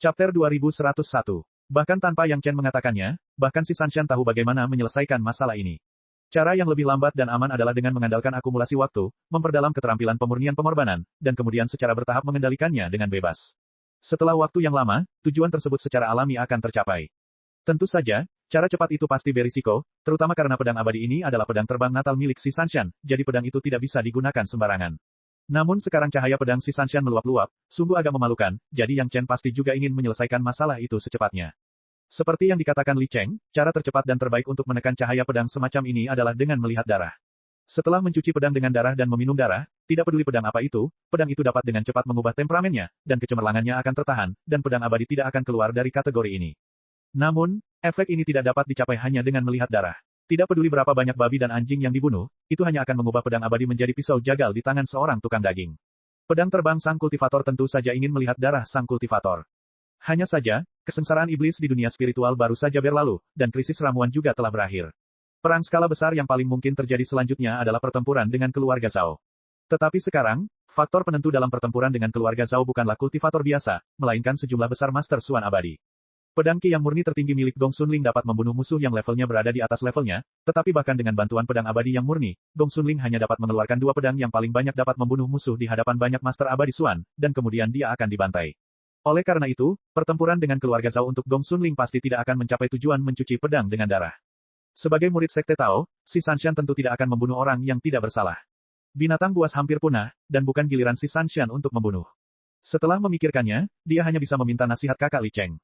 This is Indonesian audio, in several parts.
Chapter 2101. Bahkan tanpa Yang Chen mengatakannya, bahkan si Sanshan tahu bagaimana menyelesaikan masalah ini. Cara yang lebih lambat dan aman adalah dengan mengandalkan akumulasi waktu, memperdalam keterampilan pemurnian pengorbanan, dan kemudian secara bertahap mengendalikannya dengan bebas. Setelah waktu yang lama, tujuan tersebut secara alami akan tercapai. Tentu saja, cara cepat itu pasti berisiko, terutama karena pedang abadi ini adalah pedang terbang natal milik si Sanshan, jadi pedang itu tidak bisa digunakan sembarangan. Namun sekarang cahaya pedang si Sanshan meluap-luap, sungguh agak memalukan, jadi Yang Chen pasti juga ingin menyelesaikan masalah itu secepatnya. Seperti yang dikatakan Li Cheng, cara tercepat dan terbaik untuk menekan cahaya pedang semacam ini adalah dengan melihat darah. Setelah mencuci pedang dengan darah dan meminum darah, tidak peduli pedang apa itu, pedang itu dapat dengan cepat mengubah temperamennya, dan kecemerlangannya akan tertahan, dan pedang abadi tidak akan keluar dari kategori ini. Namun, efek ini tidak dapat dicapai hanya dengan melihat darah. Tidak peduli berapa banyak babi dan anjing yang dibunuh, itu hanya akan mengubah pedang abadi menjadi pisau jagal di tangan seorang tukang daging. Pedang terbang sang kultivator tentu saja ingin melihat darah sang kultivator. Hanya saja, kesengsaraan iblis di dunia spiritual baru saja berlalu, dan krisis ramuan juga telah berakhir. Perang skala besar yang paling mungkin terjadi selanjutnya adalah pertempuran dengan keluarga Zhao. Tetapi sekarang, faktor penentu dalam pertempuran dengan keluarga Zhao bukanlah kultivator biasa, melainkan sejumlah besar Master Suan abadi. Pedang Qi yang murni tertinggi milik Gong Sunling dapat membunuh musuh yang levelnya berada di atas levelnya, tetapi bahkan dengan bantuan pedang abadi yang murni, Gong Sunling hanya dapat mengeluarkan 2 pedang yang paling banyak dapat membunuh musuh di hadapan banyak Master Abadi Suan, dan kemudian dia akan dibantai. Oleh karena itu, pertempuran dengan keluarga Zhao untuk Gong Sunling pasti tidak akan mencapai tujuan mencuci pedang dengan darah. Sebagai murid Sekte Tao, si Sanshan tentu tidak akan membunuh orang yang tidak bersalah. Binatang buas hampir punah, dan bukan giliran si Sanshan untuk membunuh. Setelah memikirkannya, dia hanya bisa meminta nasihat kakak Li Cheng.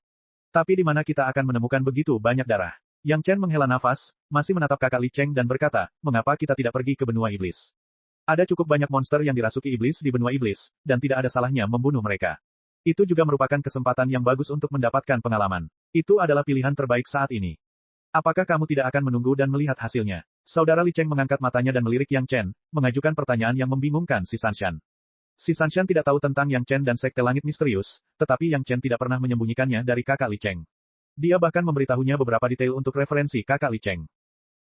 Tapi di mana kita akan menemukan begitu banyak darah? Yang Chen menghela nafas, masih menatap kakak Li Cheng dan berkata, mengapa kita tidak pergi ke benua iblis? Ada cukup banyak monster yang dirasuki iblis di benua iblis, dan tidak ada salahnya membunuh mereka. Itu juga merupakan kesempatan yang bagus untuk mendapatkan pengalaman. Itu adalah pilihan terbaik saat ini. Apakah kamu tidak akan menunggu dan melihat hasilnya? Saudara Li Cheng mengangkat matanya dan melirik Yang Chen, mengajukan pertanyaan yang membingungkan si Sanshan. Si Sanshan tidak tahu tentang Yang Chen dan Sekte Langit Misterius, tetapi Yang Chen tidak pernah menyembunyikannya dari kakak Li Cheng. Dia bahkan memberitahunya beberapa detail untuk referensi kakak Li Cheng.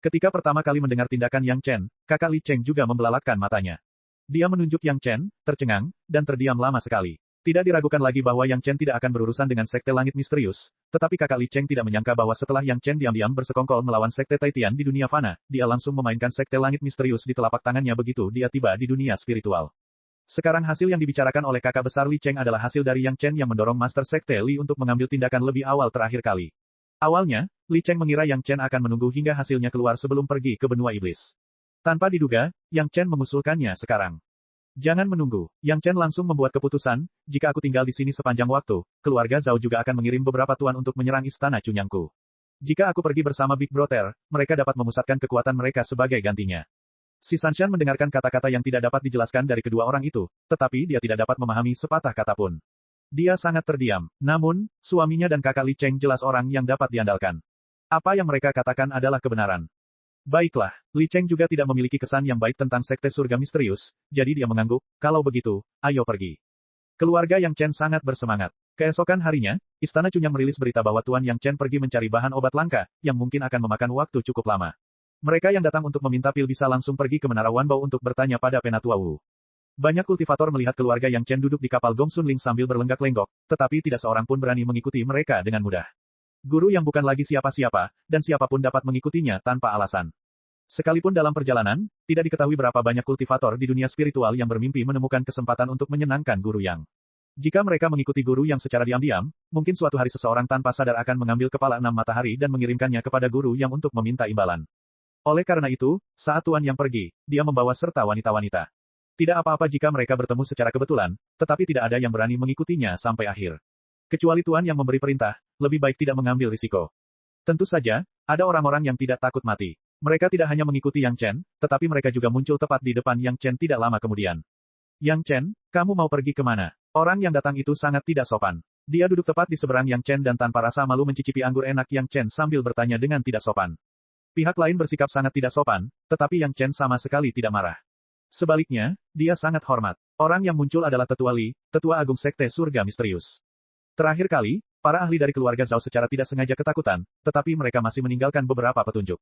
Ketika pertama kali mendengar tindakan Yang Chen, kakak Li Cheng juga membelalakkan matanya. Dia menunjuk Yang Chen, tercengang, dan terdiam lama sekali. Tidak diragukan lagi bahwa Yang Chen tidak akan berurusan dengan Sekte Langit Misterius, tetapi kakak Li Cheng tidak menyangka bahwa setelah Yang Chen diam-diam bersekongkol melawan Sekte Taitian di dunia fana, dia langsung memainkan Sekte Langit Misterius di telapak tangannya begitu dia tiba di dunia spiritual. Sekarang hasil yang dibicarakan oleh kakak besar Li Cheng adalah hasil dari Yang Chen yang mendorong Master Sekte Li untuk mengambil tindakan lebih awal terakhir kali. Awalnya, Li Cheng mengira Yang Chen akan menunggu hingga hasilnya keluar sebelum pergi ke benua iblis. Tanpa diduga, Yang Chen mengusulkannya sekarang. Jangan menunggu. Yang Chen langsung membuat keputusan, jika aku tinggal di sini sepanjang waktu, keluarga Zhao juga akan mengirim beberapa tuan untuk menyerang istana Cunyangku. Jika aku pergi bersama Big Brother, mereka dapat memusatkan kekuatan mereka sebagai gantinya. Si Sanshan mendengarkan kata-kata yang tidak dapat dijelaskan dari kedua orang itu, tetapi dia tidak dapat memahami sepatah kata pun. Dia sangat terdiam. Namun, suaminya dan kakak Li Cheng jelas orang yang dapat diandalkan. Apa yang mereka katakan adalah kebenaran. Baiklah, Li Cheng juga tidak memiliki kesan yang baik tentang Sekte Surga Misterius, jadi dia mengangguk, kalau begitu, ayo pergi. Keluarga Yang Chen sangat bersemangat. Keesokan harinya, Istana Cunyang merilis berita bahwa Tuan Yang Chen pergi mencari bahan obat langka, yang mungkin akan memakan waktu cukup lama. Mereka yang datang untuk meminta pil bisa langsung pergi ke Menara Wanbao untuk bertanya pada Penatua Wu. Banyak kultivator melihat keluarga Yang Chen duduk di kapal Gong Sunling sambil berlenggak-lenggok, tetapi tidak seorang pun berani mengikuti mereka dengan mudah. Guru yang bukan lagi siapa-siapa, dan siapapun dapat mengikutinya tanpa alasan. Sekalipun dalam perjalanan, tidak diketahui berapa banyak kultivator di dunia spiritual yang bermimpi menemukan kesempatan untuk menyenangkan guru yang. Jika mereka mengikuti guru yang secara diam-diam, mungkin suatu hari seseorang tanpa sadar akan mengambil kepala 6 matahari dan mengirimkannya kepada guru yang untuk meminta imbalan. Oleh karena itu, saat Tuan Yang pergi, dia membawa serta wanita-wanita. Tidak apa-apa jika mereka bertemu secara kebetulan, tetapi tidak ada yang berani mengikutinya sampai akhir. Kecuali Tuan Yang memberi perintah, lebih baik tidak mengambil risiko. Tentu saja, ada orang-orang yang tidak takut mati. Mereka tidak hanya mengikuti Yang Chen, tetapi mereka juga muncul tepat di depan Yang Chen tidak lama kemudian. Yang Chen, kamu mau pergi kemana? Orang yang datang itu sangat tidak sopan. Dia duduk tepat di seberang Yang Chen dan tanpa rasa malu mencicipi anggur enak Yang Chen sambil bertanya dengan tidak sopan. Pihak lain bersikap sangat tidak sopan, tetapi Yang Chen sama sekali tidak marah. Sebaliknya, dia sangat hormat. Orang yang muncul adalah Tetua Li, Tetua Agung Sekte Surga Misterius. Terakhir kali, para ahli dari keluarga Zhao secara tidak sengaja ketakutan, tetapi mereka masih meninggalkan beberapa petunjuk.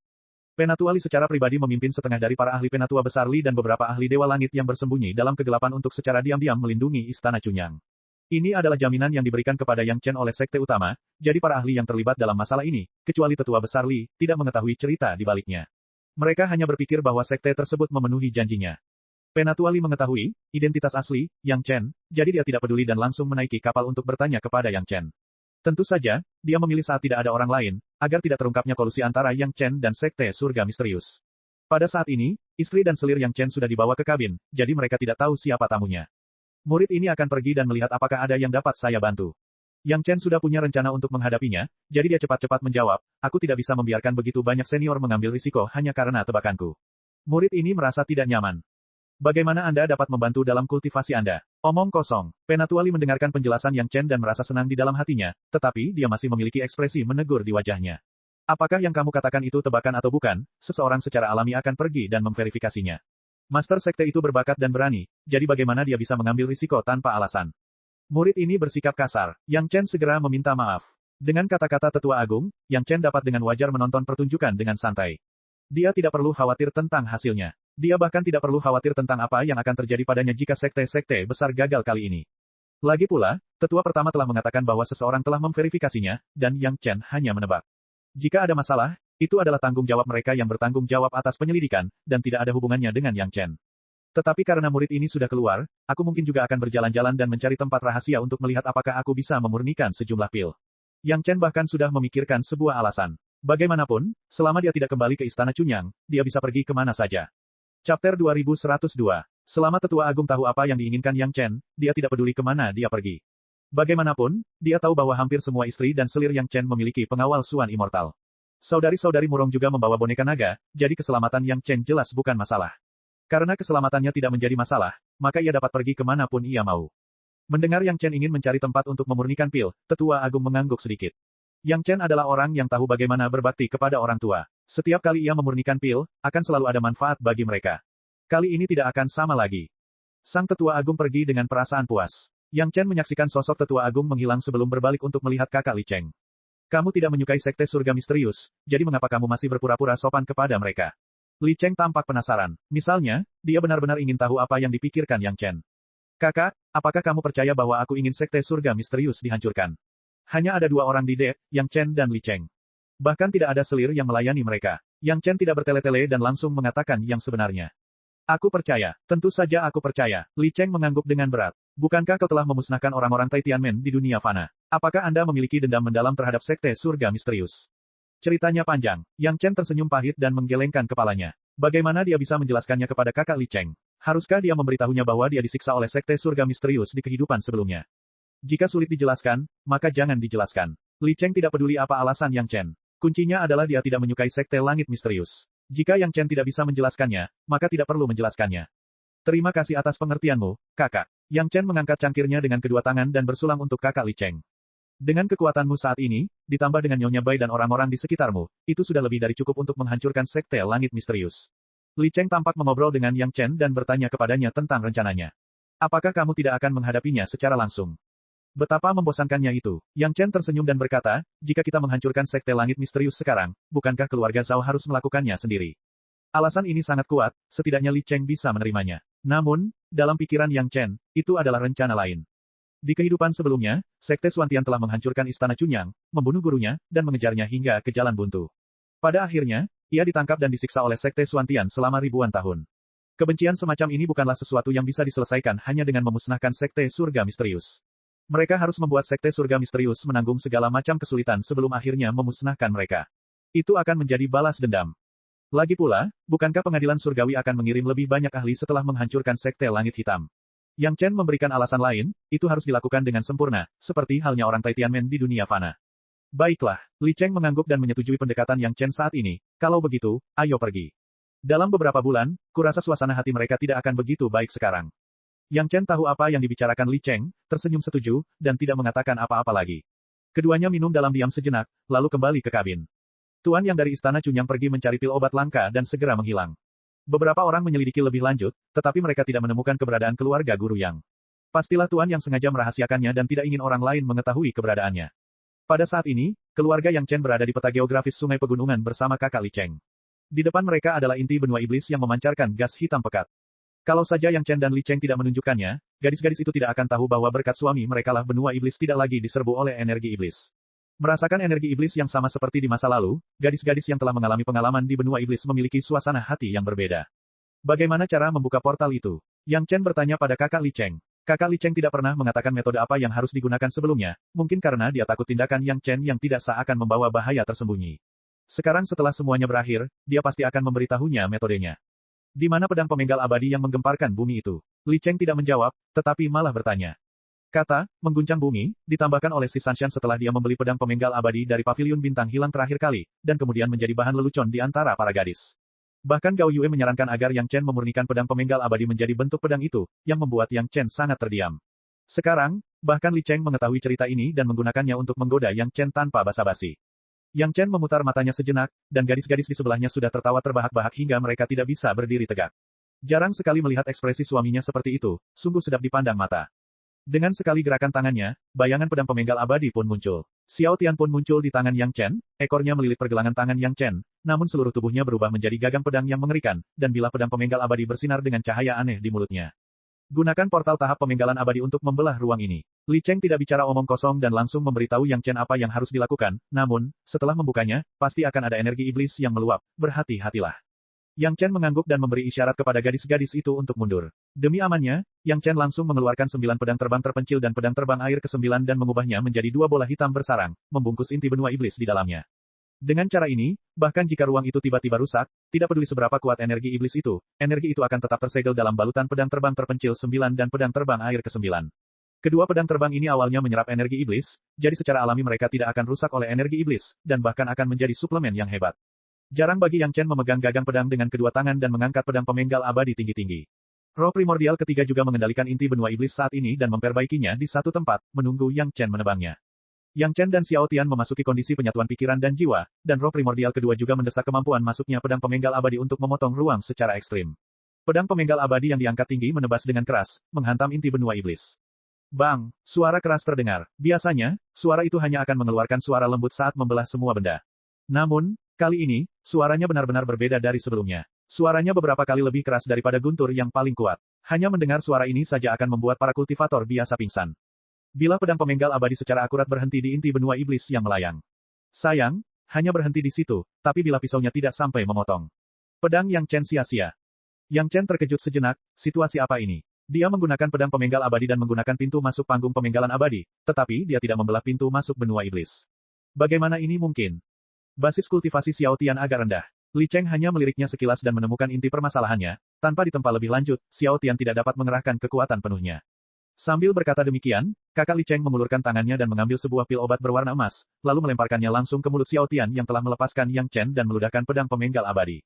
Penatua Li secara pribadi memimpin setengah dari para ahli Penatua Besar Li dan beberapa ahli Dewa Langit yang bersembunyi dalam kegelapan untuk secara diam-diam melindungi Istana Cunyang. Ini adalah jaminan yang diberikan kepada Yang Chen oleh sekte utama, jadi para ahli yang terlibat dalam masalah ini, kecuali tetua besar Li, tidak mengetahui cerita di baliknya. Mereka hanya berpikir bahwa sekte tersebut memenuhi janjinya. Penatua Li mengetahui identitas asli Yang Chen, jadi dia tidak peduli dan langsung menaiki kapal untuk bertanya kepada Yang Chen. Tentu saja, dia memilih saat tidak ada orang lain, agar tidak terungkapnya kolusi antara Yang Chen dan Sekte Surga Misterius. Pada saat ini, istri dan selir Yang Chen sudah dibawa ke kabin, jadi mereka tidak tahu siapa tamunya. Murid ini akan pergi dan melihat apakah ada yang dapat saya bantu. Yang Chen sudah punya rencana untuk menghadapinya, jadi dia cepat-cepat menjawab, aku tidak bisa membiarkan begitu banyak senior mengambil risiko hanya karena tebakanku. Murid ini merasa tidak nyaman. Bagaimana Anda dapat membantu dalam kultivasi Anda? Omong kosong. Penatua Li mendengarkan penjelasan Yang Chen dan merasa senang di dalam hatinya, tetapi dia masih memiliki ekspresi menegur di wajahnya. Apakah yang kamu katakan itu tebakan atau bukan, seseorang secara alami akan pergi dan memverifikasinya. Master sekte itu berbakat dan berani, jadi bagaimana dia bisa mengambil risiko tanpa alasan? Murid ini bersikap kasar. Yang Chen segera meminta maaf. Dengan kata-kata tetua agung, Yang Chen dapat dengan wajar menonton pertunjukan dengan santai. Dia tidak perlu khawatir tentang hasilnya. Dia bahkan tidak perlu khawatir tentang apa yang akan terjadi padanya jika sekte-sekte besar gagal kali ini. Lagi pula, tetua pertama telah mengatakan bahwa seseorang telah memverifikasinya, dan Yang Chen hanya menebak. Jika ada masalah, itu adalah tanggung jawab mereka yang bertanggung jawab atas penyelidikan, dan tidak ada hubungannya dengan Yang Chen. Tetapi karena murid ini sudah keluar, aku mungkin juga akan berjalan-jalan dan mencari tempat rahasia untuk melihat apakah aku bisa memurnikan sejumlah pil. Yang Chen bahkan sudah memikirkan sebuah alasan. Bagaimanapun, selama dia tidak kembali ke Istana Chunyang, dia bisa pergi kemana saja. Chapter 2102. Selama tetua agung tahu apa yang diinginkan Yang Chen, dia tidak peduli kemana dia pergi. Bagaimanapun, dia tahu bahwa hampir semua istri dan selir Yang Chen memiliki pengawal Suan Immortal. Saudari-saudari Murong juga membawa boneka naga, jadi keselamatan Yang Chen jelas bukan masalah. Karena keselamatannya tidak menjadi masalah, maka ia dapat pergi kemanapun ia mau. Mendengar Yang Chen ingin mencari tempat untuk memurnikan pil, tetua agung mengangguk sedikit. Yang Chen adalah orang yang tahu bagaimana berbakti kepada orang tua. Setiap kali ia memurnikan pil, akan selalu ada manfaat bagi mereka. Kali ini tidak akan sama lagi. Sang tetua agung pergi dengan perasaan puas. Yang Chen menyaksikan sosok tetua agung menghilang sebelum berbalik untuk melihat kakak Li Cheng. Kamu tidak menyukai sekte surga misterius, jadi mengapa kamu masih berpura-pura sopan kepada mereka? Li Cheng tampak penasaran. Misalnya, dia benar-benar ingin tahu apa yang dipikirkan Yang Chen. Kakak, apakah kamu percaya bahwa aku ingin sekte surga misterius dihancurkan? Hanya ada dua orang di dek, Yang Chen dan Li Cheng. Bahkan tidak ada selir yang melayani mereka. Yang Chen tidak bertele-tele dan langsung mengatakan yang sebenarnya. Aku percaya. Tentu saja aku percaya. Li Cheng mengangguk dengan berat. Bukankah kau telah memusnahkan orang-orang Tai Tianmen di dunia fana? Apakah Anda memiliki dendam mendalam terhadap sekte surga misterius? Ceritanya panjang. Yang Chen tersenyum pahit dan menggelengkan kepalanya. Bagaimana dia bisa menjelaskannya kepada kakak Li Cheng? Haruskah dia memberitahunya bahwa dia disiksa oleh sekte surga misterius di kehidupan sebelumnya? Jika sulit dijelaskan, maka jangan dijelaskan. Li Cheng tidak peduli apa alasan Yang Chen. Kuncinya adalah dia tidak menyukai sekte langit misterius. Jika Yang Chen tidak bisa menjelaskannya, maka tidak perlu menjelaskannya. Terima kasih atas pengertianmu, kakak. Yang Chen mengangkat cangkirnya dengan kedua tangan dan bersulang untuk kakak Li Cheng. Dengan kekuatanmu saat ini, ditambah dengan Nyonya Bai dan orang-orang di sekitarmu, itu sudah lebih dari cukup untuk menghancurkan sekte langit misterius. Li Cheng tampak mengobrol dengan Yang Chen dan bertanya kepadanya tentang rencananya. Apakah kamu tidak akan menghadapinya secara langsung? Betapa membosankannya itu. Yang Chen tersenyum dan berkata, jika kita menghancurkan sekte langit misterius sekarang, bukankah keluarga Zhao harus melakukannya sendiri? Alasan ini sangat kuat, setidaknya Li Cheng bisa menerimanya. Namun, dalam pikiran Yang Chen, itu adalah rencana lain. Di kehidupan sebelumnya, sekte Xuantian telah menghancurkan istana Chunyang, membunuh gurunya, dan mengejarnya hingga ke jalan buntu. Pada akhirnya, ia ditangkap dan disiksa oleh sekte Xuantian selama ribuan tahun. Kebencian semacam ini bukanlah sesuatu yang bisa diselesaikan hanya dengan memusnahkan sekte surga misterius. Mereka harus membuat sekte surga misterius menanggung segala macam kesulitan sebelum akhirnya memusnahkan mereka. Itu akan menjadi balas dendam. Lagi pula, bukankah pengadilan surgawi akan mengirim lebih banyak ahli setelah menghancurkan sekte langit hitam? Yang Chen memberikan alasan lain, itu harus dilakukan dengan sempurna, seperti halnya orang Tai Tianmen di dunia fana. Baiklah, Li Cheng mengangguk dan menyetujui pendekatan Yang Chen saat ini, kalau begitu, ayo pergi. Dalam beberapa bulan, kurasa suasana hati mereka tidak akan begitu baik sekarang. Yang Chen tahu apa yang dibicarakan Li Cheng, tersenyum setuju, dan tidak mengatakan apa-apa lagi. Keduanya minum dalam diam sejenak, lalu kembali ke kabin. Tuan yang dari Istana Chunyang pergi mencari pil obat langka dan segera menghilang. Beberapa orang menyelidiki lebih lanjut, tetapi mereka tidak menemukan keberadaan keluarga guru Yang. Pastilah Tuan yang sengaja merahasiakannya dan tidak ingin orang lain mengetahui keberadaannya. Pada saat ini, keluarga Yang Chen berada di peta geografis Sungai Pegunungan bersama kakak Li Cheng. Di depan mereka adalah inti benua iblis yang memancarkan gas hitam pekat. Kalau saja Yang Chen dan Li Cheng tidak menunjukkannya, gadis-gadis itu tidak akan tahu bahwa berkat suami merekalah benua iblis tidak lagi diserbu oleh energi iblis. Merasakan energi iblis yang sama seperti di masa lalu, gadis-gadis yang telah mengalami pengalaman di benua iblis memiliki suasana hati yang berbeda. Bagaimana cara membuka portal itu? Yang Chen bertanya pada kakak Li Cheng. Kakak Li Cheng tidak pernah mengatakan metode apa yang harus digunakan sebelumnya, mungkin karena dia takut tindakan Yang Chen yang tidak sah akan membawa bahaya tersembunyi. Sekarang setelah semuanya berakhir, dia pasti akan memberitahunya metodenya. Di mana pedang pemenggal abadi yang menggemparkan bumi itu? Li Cheng tidak menjawab, tetapi malah bertanya. Kata, mengguncang bumi, ditambahkan oleh si Sanshan setelah dia membeli pedang pemenggal abadi dari pavilion bintang hilang terakhir kali, dan kemudian menjadi bahan lelucon di antara para gadis. Bahkan Gao Yue menyarankan agar Yang Chen memurnikan pedang pemenggal abadi menjadi bentuk pedang itu, yang membuat Yang Chen sangat terdiam. Sekarang, bahkan Li Cheng mengetahui cerita ini dan menggunakannya untuk menggoda Yang Chen tanpa basa-basi. Yang Chen memutar matanya sejenak, dan gadis-gadis di sebelahnya sudah tertawa terbahak-bahak hingga mereka tidak bisa berdiri tegak. Jarang sekali melihat ekspresi suaminya seperti itu, sungguh sedap dipandang mata. Dengan sekali gerakan tangannya, bayangan pedang pemenggal abadi pun muncul. Xiao Tian pun muncul di tangan Yang Chen, ekornya melilit pergelangan tangan Yang Chen, namun seluruh tubuhnya berubah menjadi gagang pedang yang mengerikan, dan bilah pedang pemenggal abadi bersinar dengan cahaya aneh di mulutnya. Gunakan portal tahap pemenggalan abadi untuk membelah ruang ini. Li Cheng tidak bicara omong kosong dan langsung memberitahu Yang Chen apa yang harus dilakukan, namun, setelah membukanya, pasti akan ada energi iblis yang meluap, berhati-hatilah. Yang Chen mengangguk dan memberi isyarat kepada gadis-gadis itu untuk mundur. Demi amannya, Yang Chen langsung mengeluarkan 9 pedang terbang terpencil dan pedang terbang air ke-9 dan mengubahnya menjadi 2 bola hitam bersarang, membungkus inti benua iblis di dalamnya. Dengan cara ini, bahkan jika ruang itu tiba-tiba rusak, tidak peduli seberapa kuat energi iblis itu, energi itu akan tetap tersegel dalam balutan pedang terbang terpencil 9 dan pedang terbang air ke-9. Kedua pedang terbang ini awalnya menyerap energi iblis, jadi secara alami mereka tidak akan rusak oleh energi iblis, dan bahkan akan menjadi suplemen yang hebat. Jarang bagi Yang Chen memegang gagang pedang dengan kedua tangan dan mengangkat pedang pemenggal abadi tinggi-tinggi. Roh primordial ketiga juga mengendalikan inti benua iblis saat ini dan memperbaikinya di satu tempat, menunggu Yang Chen menebangnya. Yang Chen dan Xiao Tian memasuki kondisi penyatuan pikiran dan jiwa, dan roh primordial kedua juga mendesak kemampuan masuknya pedang pemenggal abadi untuk memotong ruang secara ekstrim. Pedang pemenggal abadi yang diangkat tinggi menebas dengan keras, menghantam inti benua iblis. Bang! Suara keras terdengar. Biasanya, suara itu hanya akan mengeluarkan suara lembut saat membelah semua benda. Namun, kali ini, suaranya benar-benar berbeda dari sebelumnya. Suaranya beberapa kali lebih keras daripada guntur yang paling kuat. Hanya mendengar suara ini saja akan membuat para kultivator biasa pingsan. Bilah pedang pemenggal abadi secara akurat berhenti di inti benua iblis yang melayang. Sayang, hanya berhenti di situ, tapi bilah pisaunya tidak sampai memotong. Pedang Yang Chen sia-sia. Yang Chen terkejut sejenak, situasi apa ini? Dia menggunakan pedang pemenggal abadi dan menggunakan pintu masuk panggung pemenggalan abadi, tetapi dia tidak membelah pintu masuk benua iblis. Bagaimana ini mungkin? Basis kultivasi Xiao Tian agak rendah. Li Cheng hanya meliriknya sekilas dan menemukan inti permasalahannya, tanpa ditempa lebih lanjut, Xiao Tian tidak dapat mengerahkan kekuatan penuhnya. Sambil berkata demikian, kakak Li Cheng mengulurkan tangannya dan mengambil sebuah pil obat berwarna emas, lalu melemparkannya langsung ke mulut Xiao Tian yang telah melepaskan Yang Chen dan meludahkan pedang pemenggal abadi.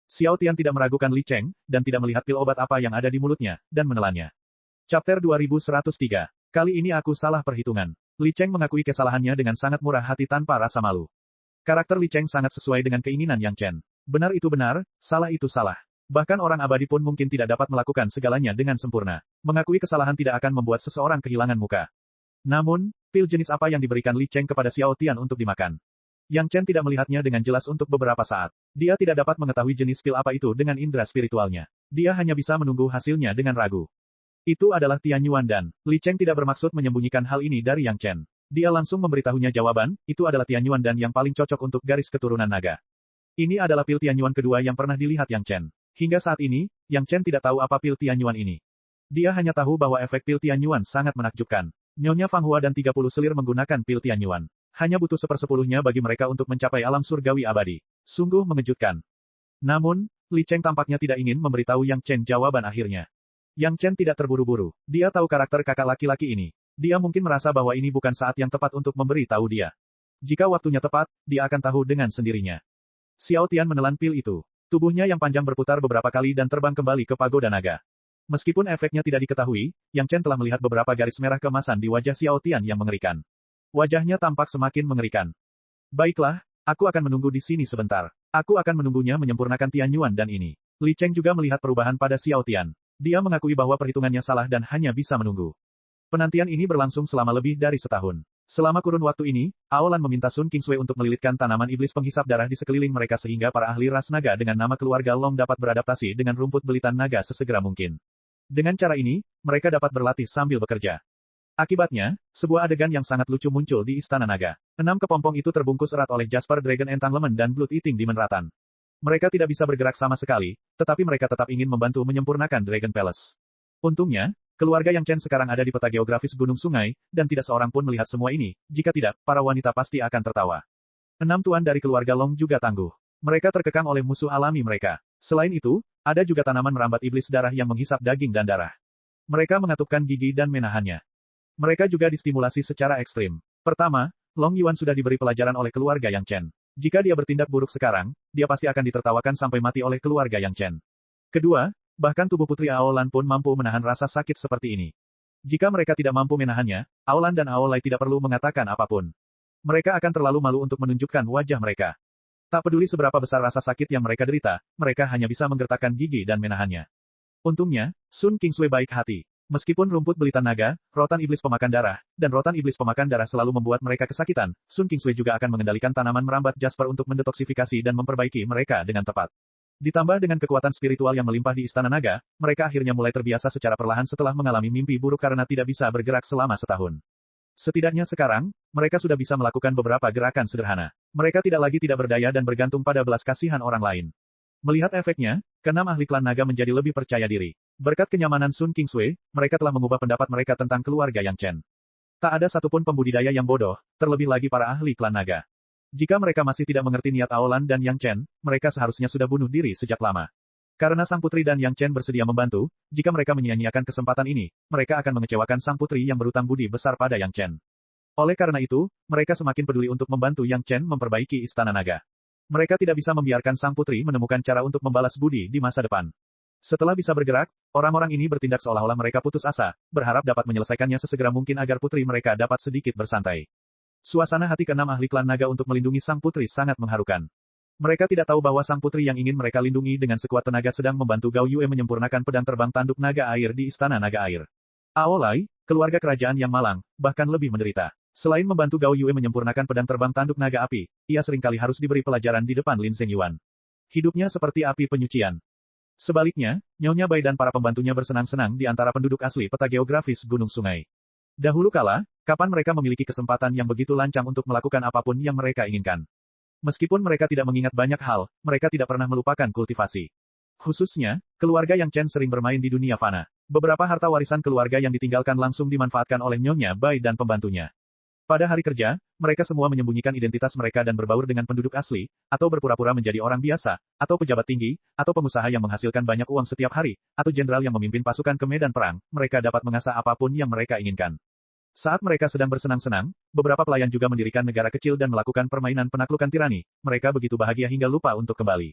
Xiao Tian tidak meragukan Li Cheng, dan tidak melihat pil obat apa yang ada di mulutnya, dan menelannya. Chapter 2103. Kali ini aku salah perhitungan. Li Cheng mengakui kesalahannya dengan sangat murah hati tanpa rasa malu. Karakter Li Cheng sangat sesuai dengan keinginan Yang Chen. Benar itu benar, salah itu salah. Bahkan orang abadi pun mungkin tidak dapat melakukan segalanya dengan sempurna. Mengakui kesalahan tidak akan membuat seseorang kehilangan muka. Namun, pil jenis apa yang diberikan Li Cheng kepada Xiao Tian untuk dimakan? Yang Chen tidak melihatnya dengan jelas untuk beberapa saat. Dia tidak dapat mengetahui jenis pil apa itu dengan indera spiritualnya. Dia hanya bisa menunggu hasilnya dengan ragu. Itu adalah Tian Yuan dan Li Cheng tidak bermaksud menyembunyikan hal ini dari Yang Chen. Dia langsung memberitahunya jawaban, itu adalah Tian Yuan dan yang paling cocok untuk garis keturunan naga. Ini adalah pil Tian Yuan kedua yang pernah dilihat Yang Chen. Hingga saat ini, Yang Chen tidak tahu apa pil Tian Yuan ini. Dia hanya tahu bahwa efek pil Tian Yuan sangat menakjubkan. Nyonya Fang Hua dan 30 selir menggunakan pil Tian Yuan. Hanya butuh 1/10-nya bagi mereka untuk mencapai alam surgawi abadi. Sungguh mengejutkan. Namun, Li Cheng tampaknya tidak ingin memberitahu Yang Chen jawaban akhirnya. Yang Chen tidak terburu-buru. Dia tahu karakter kakak laki-laki ini. Dia mungkin merasa bahwa ini bukan saat yang tepat untuk memberi tahu dia. Jika waktunya tepat, dia akan tahu dengan sendirinya. Xiao Tian menelan pil itu. Tubuhnya yang panjang berputar beberapa kali dan terbang kembali ke pagoda naga. Meskipun efeknya tidak diketahui, Yang Chen telah melihat beberapa garis merah keemasan di wajah Xiao Tian yang mengerikan. Wajahnya tampak semakin mengerikan. Baiklah, aku akan menunggu di sini sebentar. Aku akan menunggunya menyempurnakan Tian Yuan dan ini. Li Cheng juga melihat perubahan pada Xiao Tian. Dia mengakui bahwa perhitungannya salah dan hanya bisa menunggu. Penantian ini berlangsung selama lebih dari setahun. Selama kurun waktu ini, Aolan meminta Sun Kingsway untuk melilitkan tanaman iblis penghisap darah di sekeliling mereka sehingga para ahli ras naga dengan nama keluarga Long dapat beradaptasi dengan rumput belitan naga sesegera mungkin. Dengan cara ini, mereka dapat berlatih sambil bekerja. Akibatnya, sebuah adegan yang sangat lucu muncul di Istana Naga. 6 kepompong itu terbungkus erat oleh Jasper Dragon Entanglement dan Blood Eating Demon Ratan. Mereka tidak bisa bergerak sama sekali, tetapi mereka tetap ingin membantu menyempurnakan Dragon Palace. Untungnya, keluarga Yang Chen sekarang ada di peta geografis Gunung Sungai, dan tidak seorang pun melihat semua ini. Jika tidak, para wanita pasti akan tertawa. 6 tuan dari keluarga Long juga tangguh. Mereka terkekang oleh musuh alami mereka. Selain itu, ada juga tanaman merambat iblis darah yang menghisap daging dan darah. Mereka mengatupkan gigi dan menahannya. Mereka juga distimulasi secara ekstrim. Pertama, Long Yuan sudah diberi pelajaran oleh keluarga Yang Chen. Jika dia bertindak buruk sekarang, dia pasti akan ditertawakan sampai mati oleh keluarga Yang Chen. Kedua, bahkan tubuh Putri Aolan pun mampu menahan rasa sakit seperti ini. Jika mereka tidak mampu menahannya, Aolan dan Aolai tidak perlu mengatakan apapun. Mereka akan terlalu malu untuk menunjukkan wajah mereka. Tak peduli seberapa besar rasa sakit yang mereka derita, mereka hanya bisa menggertakkan gigi dan menahannya. Untungnya, Sun Kingsway baik hati. Meskipun rumput belitan naga, rotan iblis pemakan darah, dan rotan iblis pemakan darah selalu membuat mereka kesakitan, Sun Kingsway juga akan mengendalikan tanaman merambat Jasper untuk mendetoksifikasi dan memperbaiki mereka dengan tepat. Ditambah dengan kekuatan spiritual yang melimpah di Istana Naga, mereka akhirnya mulai terbiasa secara perlahan setelah mengalami mimpi buruk karena tidak bisa bergerak selama setahun. Setidaknya sekarang, mereka sudah bisa melakukan beberapa gerakan sederhana. Mereka tidak lagi tidak berdaya dan bergantung pada belas kasihan orang lain. Melihat efeknya, keenam ahli klan naga menjadi lebih percaya diri. Berkat kenyamanan Sun Kingsway, mereka telah mengubah pendapat mereka tentang keluarga Yang Chen. Tak ada satupun pembudidaya yang bodoh, terlebih lagi para ahli klan naga. Jika mereka masih tidak mengerti niat Aolan dan Yang Chen, mereka seharusnya sudah bunuh diri sejak lama. Karena Sang Putri dan Yang Chen bersedia membantu, jika mereka menyia-nyiakan kesempatan ini, mereka akan mengecewakan Sang Putri yang berutang budi besar pada Yang Chen. Oleh karena itu, mereka semakin peduli untuk membantu Yang Chen memperbaiki Istana Naga. Mereka tidak bisa membiarkan Sang Putri menemukan cara untuk membalas budi di masa depan. Setelah bisa bergerak, orang-orang ini bertindak seolah-olah mereka putus asa, berharap dapat menyelesaikannya sesegera mungkin agar putri mereka dapat sedikit bersantai. Suasana hati keenam ahli klan naga untuk melindungi Sang Putri sangat mengharukan. Mereka tidak tahu bahwa Sang Putri yang ingin mereka lindungi dengan sekuat tenaga sedang membantu Gao Yue menyempurnakan pedang terbang tanduk naga air di Istana Naga Air. Aolai, keluarga kerajaan yang malang, bahkan lebih menderita. Selain membantu Gao Yue menyempurnakan pedang terbang tanduk naga api, ia seringkali harus diberi pelajaran di depan Lin Zhengyuan. Hidupnya seperti api penyucian. Sebaliknya, Nyonya Bai dan para pembantunya bersenang-senang di antara penduduk asli peta geografis Gunung Sungai. Dahulu kala, kapan mereka memiliki kesempatan yang begitu lancang untuk melakukan apapun yang mereka inginkan. Meskipun mereka tidak mengingat banyak hal, mereka tidak pernah melupakan kultivasi. Khususnya, keluarga Yang Chen sering bermain di dunia fana. Beberapa harta warisan keluarga yang ditinggalkan langsung dimanfaatkan oleh Nyonya Bai dan pembantunya. Pada hari kerja, mereka semua menyembunyikan identitas mereka dan berbaur dengan penduduk asli, atau berpura-pura menjadi orang biasa, atau pejabat tinggi, atau pengusaha yang menghasilkan banyak uang setiap hari, atau jenderal yang memimpin pasukan ke medan perang, mereka dapat mengasah apapun yang mereka inginkan. Saat mereka sedang bersenang-senang, beberapa pelayan juga mendirikan negara kecil dan melakukan permainan penaklukan tirani. Mereka begitu bahagia hingga lupa untuk kembali.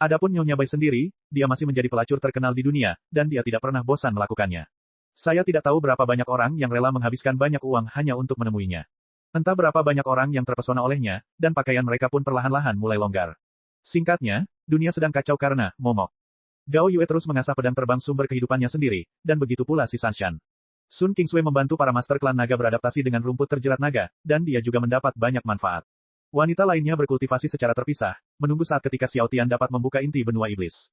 Adapun Nyonya Bai sendiri, dia masih menjadi pelacur terkenal di dunia, dan dia tidak pernah bosan melakukannya. Saya tidak tahu berapa banyak orang yang rela menghabiskan banyak uang hanya untuk menemuinya. Entah berapa banyak orang yang terpesona olehnya, dan pakaian mereka pun perlahan-lahan mulai longgar. Singkatnya, dunia sedang kacau karena momok. Gao Yue terus mengasah pedang terbang sumber kehidupannya sendiri, dan begitu pula si Sanshan. Sun Kingsway membantu para master klan naga beradaptasi dengan rumput terjerat naga, dan dia juga mendapat banyak manfaat. Wanita lainnya berkultivasi secara terpisah, menunggu saat ketika Xiao Tian dapat membuka inti benua iblis.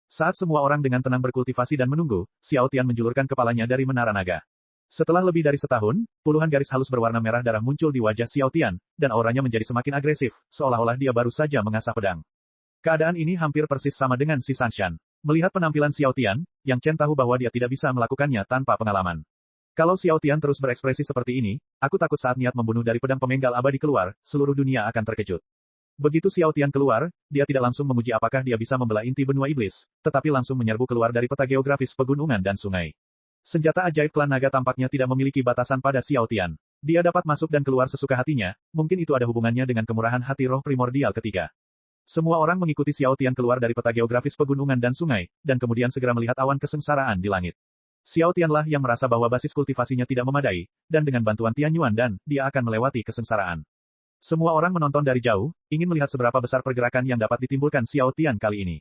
Saat semua orang dengan tenang berkultivasi dan menunggu, Xiao Tian menjulurkan kepalanya dari menara naga. Setelah lebih dari setahun, puluhan garis halus berwarna merah darah muncul di wajah Xiao Tian, dan auranya menjadi semakin agresif, seolah-olah dia baru saja mengasah pedang. Keadaan ini hampir persis sama dengan si Sanshan. Melihat penampilan Xiao Tian, Yang Chen tahu bahwa dia tidak bisa melakukannya tanpa pengalaman. Kalau Xiao Tian terus berekspresi seperti ini, aku takut saat niat membunuh dari pedang pemenggal abadi keluar, seluruh dunia akan terkejut. Begitu Xiao Tian keluar, dia tidak langsung memuji apakah dia bisa membelah inti benua iblis, tetapi langsung menyerbu keluar dari peta geografis pegunungan dan sungai. Senjata ajaib klan naga tampaknya tidak memiliki batasan pada Xiao Tian. Dia dapat masuk dan keluar sesuka hatinya, mungkin itu ada hubungannya dengan kemurahan hati roh primordial ketiga. Semua orang mengikuti Xiao Tian keluar dari peta geografis pegunungan dan sungai, dan kemudian segera melihat awan kesengsaraan di langit. Xiao Tianlah yang merasa bahwa basis kultivasinya tidak memadai, dan dengan bantuan Tian Yuan dan, dia akan melewati kesengsaraan. Semua orang menonton dari jauh, ingin melihat seberapa besar pergerakan yang dapat ditimbulkan Xiao Tian kali ini.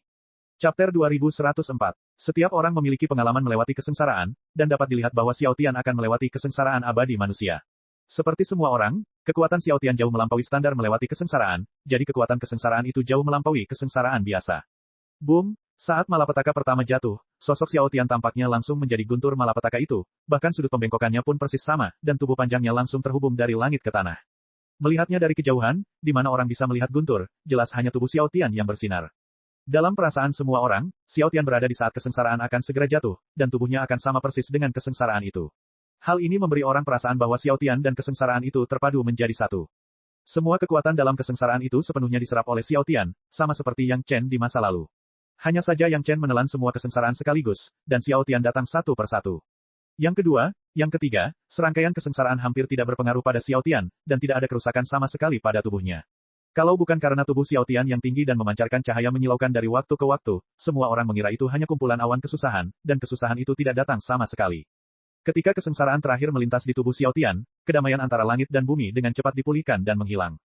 Chapter 2104. Setiap orang memiliki pengalaman melewati kesengsaraan, dan dapat dilihat bahwa Xiao Tian akan melewati kesengsaraan abadi manusia. Seperti semua orang, kekuatan Xiao Tian jauh melampaui standar melewati kesengsaraan, jadi kekuatan kesengsaraan itu jauh melampaui kesengsaraan biasa. Boom! Saat malapetaka pertama jatuh, sosok Xiao Tian tampaknya langsung menjadi guntur malapetaka itu, bahkan sudut pembengkokannya pun persis sama, dan tubuh panjangnya langsung terhubung dari langit ke tanah. Melihatnya dari kejauhan, di mana orang bisa melihat guntur, jelas hanya tubuh Xiao Tian yang bersinar. Dalam perasaan semua orang, Xiao Tian berada di saat kesengsaraan akan segera jatuh, dan tubuhnya akan sama persis dengan kesengsaraan itu. Hal ini memberi orang perasaan bahwa Xiao Tian dan kesengsaraan itu terpadu menjadi satu. Semua kekuatan dalam kesengsaraan itu sepenuhnya diserap oleh Xiao Tian, sama seperti Yang Chen di masa lalu. Hanya saja Yang Chen menelan semua kesengsaraan sekaligus, dan Xiao Tian datang satu persatu. Yang kedua, yang ketiga, serangkaian kesengsaraan hampir tidak berpengaruh pada Xiao Tian, dan tidak ada kerusakan sama sekali pada tubuhnya. Kalau bukan karena tubuh Xiao Tian yang tinggi dan memancarkan cahaya menyilaukan dari waktu ke waktu, semua orang mengira itu hanya kumpulan awan kesusahan, dan kesusahan itu tidak datang sama sekali. Ketika kesengsaraan terakhir melintas di tubuh Xiao Tian, kedamaian antara langit dan bumi dengan cepat dipulihkan dan menghilang.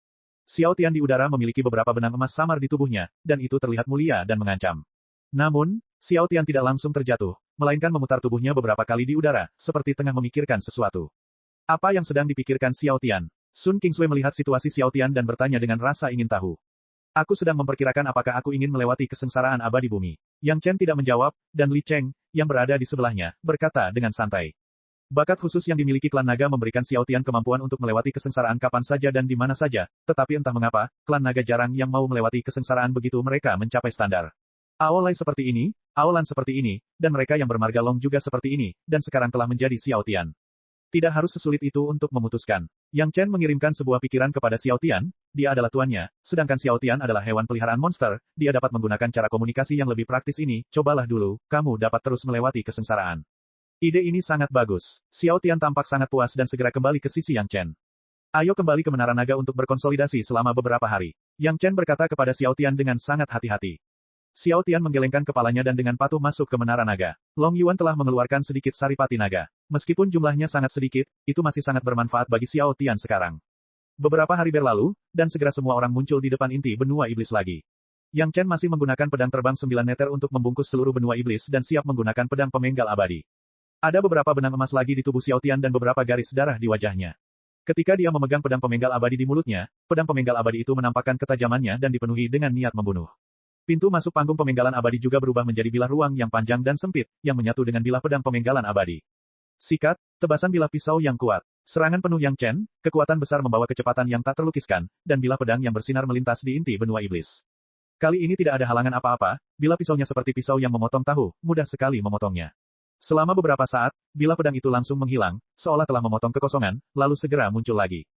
Xiao Tian di udara memiliki beberapa benang emas samar di tubuhnya, dan itu terlihat mulia dan mengancam. Namun, Xiao Tian tidak langsung terjatuh, melainkan memutar tubuhnya beberapa kali di udara, seperti tengah memikirkan sesuatu. Apa yang sedang dipikirkan Xiao Tian? Sun Qingsui melihat situasi Xiao Tian dan bertanya dengan rasa ingin tahu. Aku sedang memperkirakan apakah aku ingin melewati kesengsaraan abadi bumi. Yang Chen tidak menjawab, dan Li Cheng, yang berada di sebelahnya, berkata dengan santai. Bakat khusus yang dimiliki klan naga memberikan Xiao Tian kemampuan untuk melewati kesengsaraan kapan saja dan di mana saja, tetapi entah mengapa, klan naga jarang yang mau melewati kesengsaraan begitu mereka mencapai standar. Aolai seperti ini, Aolan seperti ini, dan mereka yang bermarga Long juga seperti ini, dan sekarang telah menjadi Xiao Tian. Tidak harus sesulit itu untuk memutuskan. Yang Chen mengirimkan sebuah pikiran kepada Xiao Tian, dia adalah tuannya, sedangkan Xiao Tian adalah hewan peliharaan monster, dia dapat menggunakan cara komunikasi yang lebih praktis ini, cobalah dulu, kamu dapat terus melewati kesengsaraan. Ide ini sangat bagus. Xiao Tian tampak sangat puas dan segera kembali ke sisi Yang Chen. Ayo kembali ke Menara Naga untuk berkonsolidasi selama beberapa hari. Yang Chen berkata kepada Xiao Tian dengan sangat hati-hati. Xiao Tian menggelengkan kepalanya dan dengan patuh masuk ke Menara Naga. Long Yuan telah mengeluarkan sedikit saripati naga. Meskipun jumlahnya sangat sedikit, itu masih sangat bermanfaat bagi Xiao Tian sekarang. Beberapa hari berlalu, dan segera semua orang muncul di depan inti benua iblis lagi. Yang Chen masih menggunakan pedang terbang 9 meter untuk membungkus seluruh benua iblis dan siap menggunakan pedang pemenggal abadi. Ada beberapa benang emas lagi di tubuh Xiao Tian dan beberapa garis darah di wajahnya. Ketika dia memegang pedang pemenggal abadi di mulutnya, pedang pemenggal abadi itu menampakkan ketajamannya dan dipenuhi dengan niat membunuh. Pintu masuk panggung pemenggalan abadi juga berubah menjadi bilah ruang yang panjang dan sempit, yang menyatu dengan bilah pedang pemenggalan abadi. Sikat, tebasan bilah pisau yang kuat. Serangan penuh Yang Chen, kekuatan besar membawa kecepatan yang tak terlukiskan, dan bilah pedang yang bersinar melintas di inti benua iblis. Kali ini tidak ada halangan apa-apa, bilah pisaunya seperti pisau yang memotong tahu, mudah sekali memotongnya. Selama beberapa saat, bilah pedang itu langsung menghilang, seolah telah memotong kekosongan, lalu segera muncul lagi.